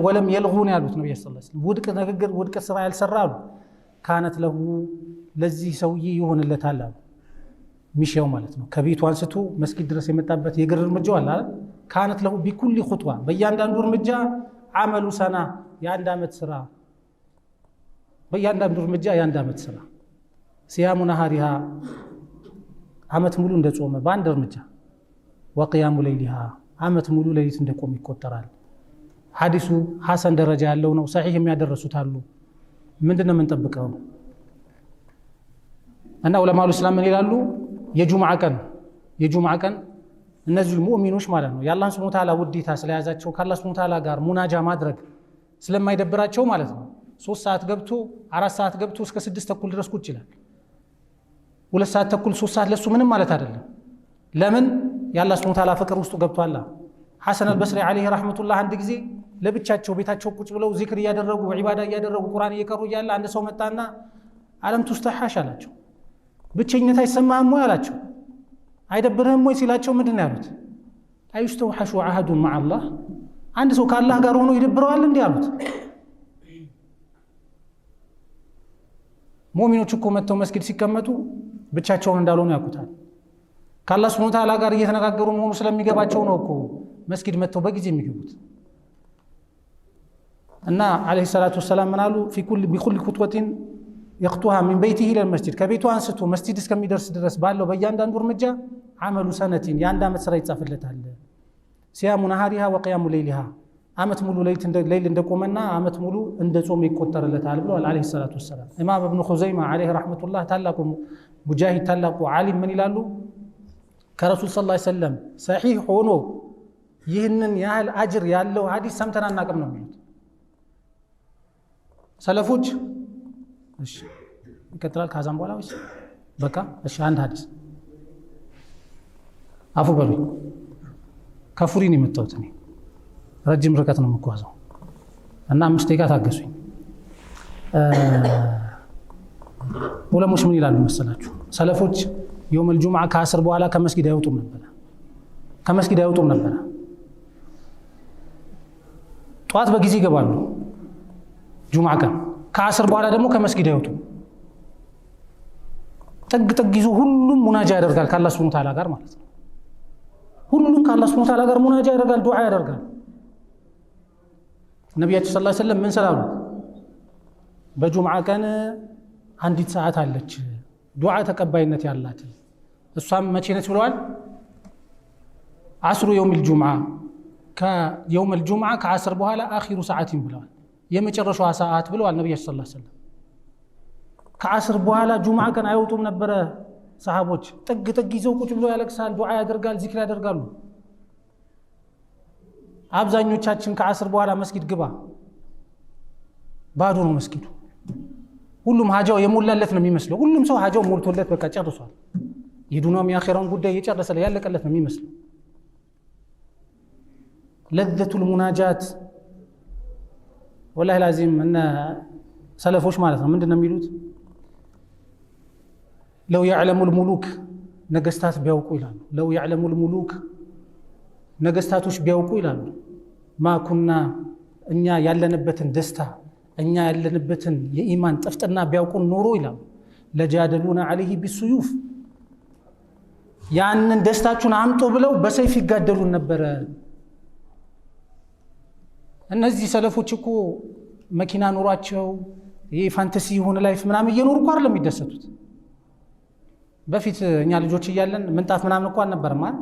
ወለም የልጉን ያሉት ነብዩ ሰለላሁ ዐለይሂ ወሰለም ውድቅ ንግግር ውድቅ ስራ ያልሰራሉ ካነት ለሁ ለዚህ ሰውዬ ይሆንለታል ሚሽያው ማለት ነው ከቤቱ አንስቶ መስጊድ ድረስ የመጣበት የግር እርምጃው አለ አይደል ካነት ለሁ بكل خطوه በእያንዳንዱ እርምጃ አመሉ ሰና የአንድ አመት ስራ በእያንዳንዱ እርምጃ የአንድ አመት ስራ ሲያሙ ነሃሪሃ አመት ሙሉ እንደጾመ በአንድ እርምጃ وقيام ليلها አመት ሙሉ ሌሊት እንደቆም ይቆጠራል ሐዲሱ ሐሰን ደረጃ ያለው ነው ሰሂህ የሚያደርሱት አሉ ምንድነው የምንጠብቀው እና ዑለማው እስላም ምን ይላሉ የጁምዓ ቀን እነዚህ ሙእሚኖች ማለት ነው የአላህ ሱብሓነሁ ወተዓላ ውዴታ ስለያዛቸው ከአላህ ሱብሓነሁ ወተዓላ ጋር ሙናጃ ማድረግ ስለማይደብራቸው ማለት ነው 3 ሰዓት ገብቶ 4 ሰዓት ገብቶ እስከ 6 ተኩል ድረስ ቁጭ ይላል 2 ሰዓት ተኩል 3 ሰዓት ለሱ ምንም ማለት አይደለም ለምን የአላህ ሱብሓነሁ ወተዓላ ፍቅር ውስጡ ገብቷል ሐሰን አልበስሪ አለይሂ ረህመቱላህ አንድ ጊዜ ለብቻቸው ቤታቸው ቁጭ ብለው ዚክር ያደረጉ ዒባዳ ያደረጉ ቁርአን እየቀሩ ያለ አንድ ሰው መጣና አለም ተስተሐሽ አላቸው ብቸኝነት አይሰማህም ወይ አላቸው አይደብርህም ወይ ሲላቸው ምንድን ነው ያሉት አይስተውሐሹ አሐዱን مع الله አንድ ሰው ከአላህ ጋር ሆኖ ይደብረዋል እንዴ አሉት ሙእሚኖች እኮ መተው መስጊድ ሲቀመጡ ብቻቸውን እንዳልሆኑ ያውቁታል ከአላህ ሱብሓነሁ ወተዓላ ጋር እየተነጋገሩ መሆኑ ስለሚገባቸው ነው እኮ መስጊድ መተው በጊዜ የሚገቡት እና አለይሂ ሰላቱ ወሰላም ምናሉ بكل خطوة يخطوها من بيته الى المسجد ከቤቱ አንስቶ መስጊድ እስከሚደርስ ድረስ ባለው በእያንዳንዱ እርምጃ አመሉ ሰነቲን የአንድ አመት ስራ ይጻፍለታል ሲያሙ ነሃሪሃ وقيام ليلها አመት ሙሉ ሌሊት እንደቆመና አመት ሙሉ እንደጾመ ይቆጠርለታል ብለዋል አለይሂ ሰላቱ ወሰላም ኢማም ኢብኑ ኹዘይማ አለይሂ ረህመቱላህ ታላቁ ሙጃሂድ ታላቁ ዓሊም ምን ይላሉ ከረሱል ሰለላሁ ዐለይሂ ወሰለም ሰሂህ ሆኖ ይህንን ያህል አጅር ያለው ሐዲስ ሰምተን አናውቅም ነው የሚሉት ሰለፎች እሺ ይከተላል ካዛም በኋላ ወይስ በቃ እሺ አንድ ሐዲስ አፉ በሉ ከፉሪን የመጣሁት እኔ ረጅም ርቀት ነው የምጓዘው እና 5 ደቂቃ ታገሱኝ ዑለሞች ምን ይላሉ መሰላችሁ ሰለፎች يوم الجمعة ከአስር በኋላ ከመስጊድ አይወጡም ነበር ጧት በጊዜ ይገባሉ ጁምዓ ቀን ከአስር በኋላ ደግሞ ከመስጊድ አይወጡም ጥግ ይዞ ሁሉም ሙናጃ ያደርጋል ከአላህ ሱብሓነሁ ወተዓላ ጋር ማለት ነው ሁሉም ከአላህ ሱብሓነሁ ወተዓላ ጋር ሙናጃ ያደርጋል ዱዓ ያደርጋል ነብያችን ሰለላሁ ዐለይሂ ወሰለም ምን ሰላሉ በጁምዓ ቀን አንዲት ሰዓት አለች ዱዓ ተቀባይነት ያላት እሷም መቼ ነች ብለዋል አስሩ የውም الجمعة ከየውም الجمعة ከአስር በኋላ አኺሩ ሰዓቲን ብለዋል የመጨረሻዋ ሰዓት ብለዋል ነብዩ ሰለላሁ ዐለይሂ ወሰለም ከአስር በኋላ ጁምዓ ቀን አይወጡም ነበር ሰሃቦች ጥግ ይዘው ቁጭ ብለው ያለቅሳል ዱዓ ያደርጋል ዚክር ያደርጋሉ አብዛኞቻችን ከአስር በኋላ መስጊድ ግባ ባዶ ነው መስጊዱ ሁሉም ሀጃው የሞላለት ነው የሚመስለው ሁሉም ሰው ሀጃው ሞልቶለት በቃ ጨርሷል የዱንያም የአኺራውን ጉዳይ እየጨረሰ ያለቀለት ነው የሚመስለው ለዘቱል ሙናጃት ወላሂ ላዚም እና ሰለፎች ማለት ነው ምንድነው የሚሉት ለው يعلمul ሙሉክ ነገስታት ቢያውቁ ይላሉ ለው يعلمul ሙሉክ ነገስታቶች ቢያውቁ ይላሉ ማኩና እኛ ያለንበትን ደስታ እኛ ያለንበትን የኢማን ጥፍጥና ቢያውቁን ኖሮ ይላል ለጃደሉና عليه بالسيوف ያንን ደስታችሁን አምጡ ብለው በሰይፍ ይጋደሉን ነበር። እነዚህ ሰለፎች እኮ መኪና ኑሯቸው ይሄ ፋንታሲ የሆነ ላይፍ ምናምን እየኖሩ እኮ አይደለም የሚደሰቱት። በፊት እኛ ልጆች እያለን ምንጣፍ ምናምን እኮ አልነበረም አይደል?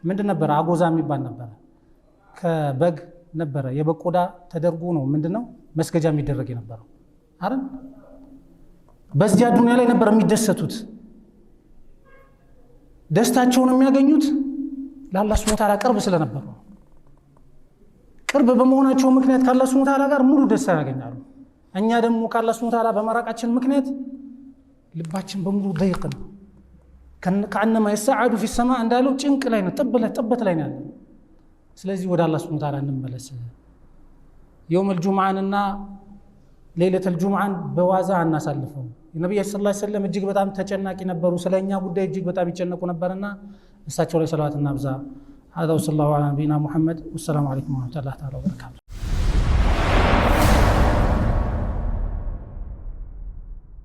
ምንድን ነበር? አጎዛ የሚባል ነበር። ከበግ ነበረ የበግ ቆዳ ተደርጎ ነው ምንድነው መስገጃ የሚደረግ የነበረው አይደል? በዚያ ዱንያ ላይ ነበር የሚደሰቱት። ደስታቸውን የሚያገኙት ለአላህ ሱብሓነሁ ወተዓላ ቅርብ ስለነበሩ፣ ቅርብ በመሆናቸው ምክንያት ከአላህ ሱብሓነሁ ወተዓላ ጋር ሙሉ ደስታ ያገኛሉ። እኛ ደግሞ ከአላህ ሱብሓነሁ ወተዓላ በመራቃችን ምክንያት ልባችን በሙሉ ضيق ነው። ከአንማ የሰዓዱ ፊ السماء እንዳለው ጭንቅ ላይ ነው፣ ጥበት ላይ ነው ያለው። ስለዚህ ወደ አላህ ሱብሓነሁ ወተዓላ እንመለስ። የውመል ጁምዓንና ሌሊተል ጁምዓን በዋዛ አናሳልፈው። ነብዩ ሰለላሁ ዐለይሂ ወሰለም እጅግ በጣም ተጨናቂ ነበሩ። ስለኛ ጉዳይ እጅግ በጣም ይጨነቁ ነበርና እሳቸው ላይ ሰላዋትና ብዛ هذا وصلى الله على نبينا محمد والسلام عليكم ورحمة الله تعالى وبركاته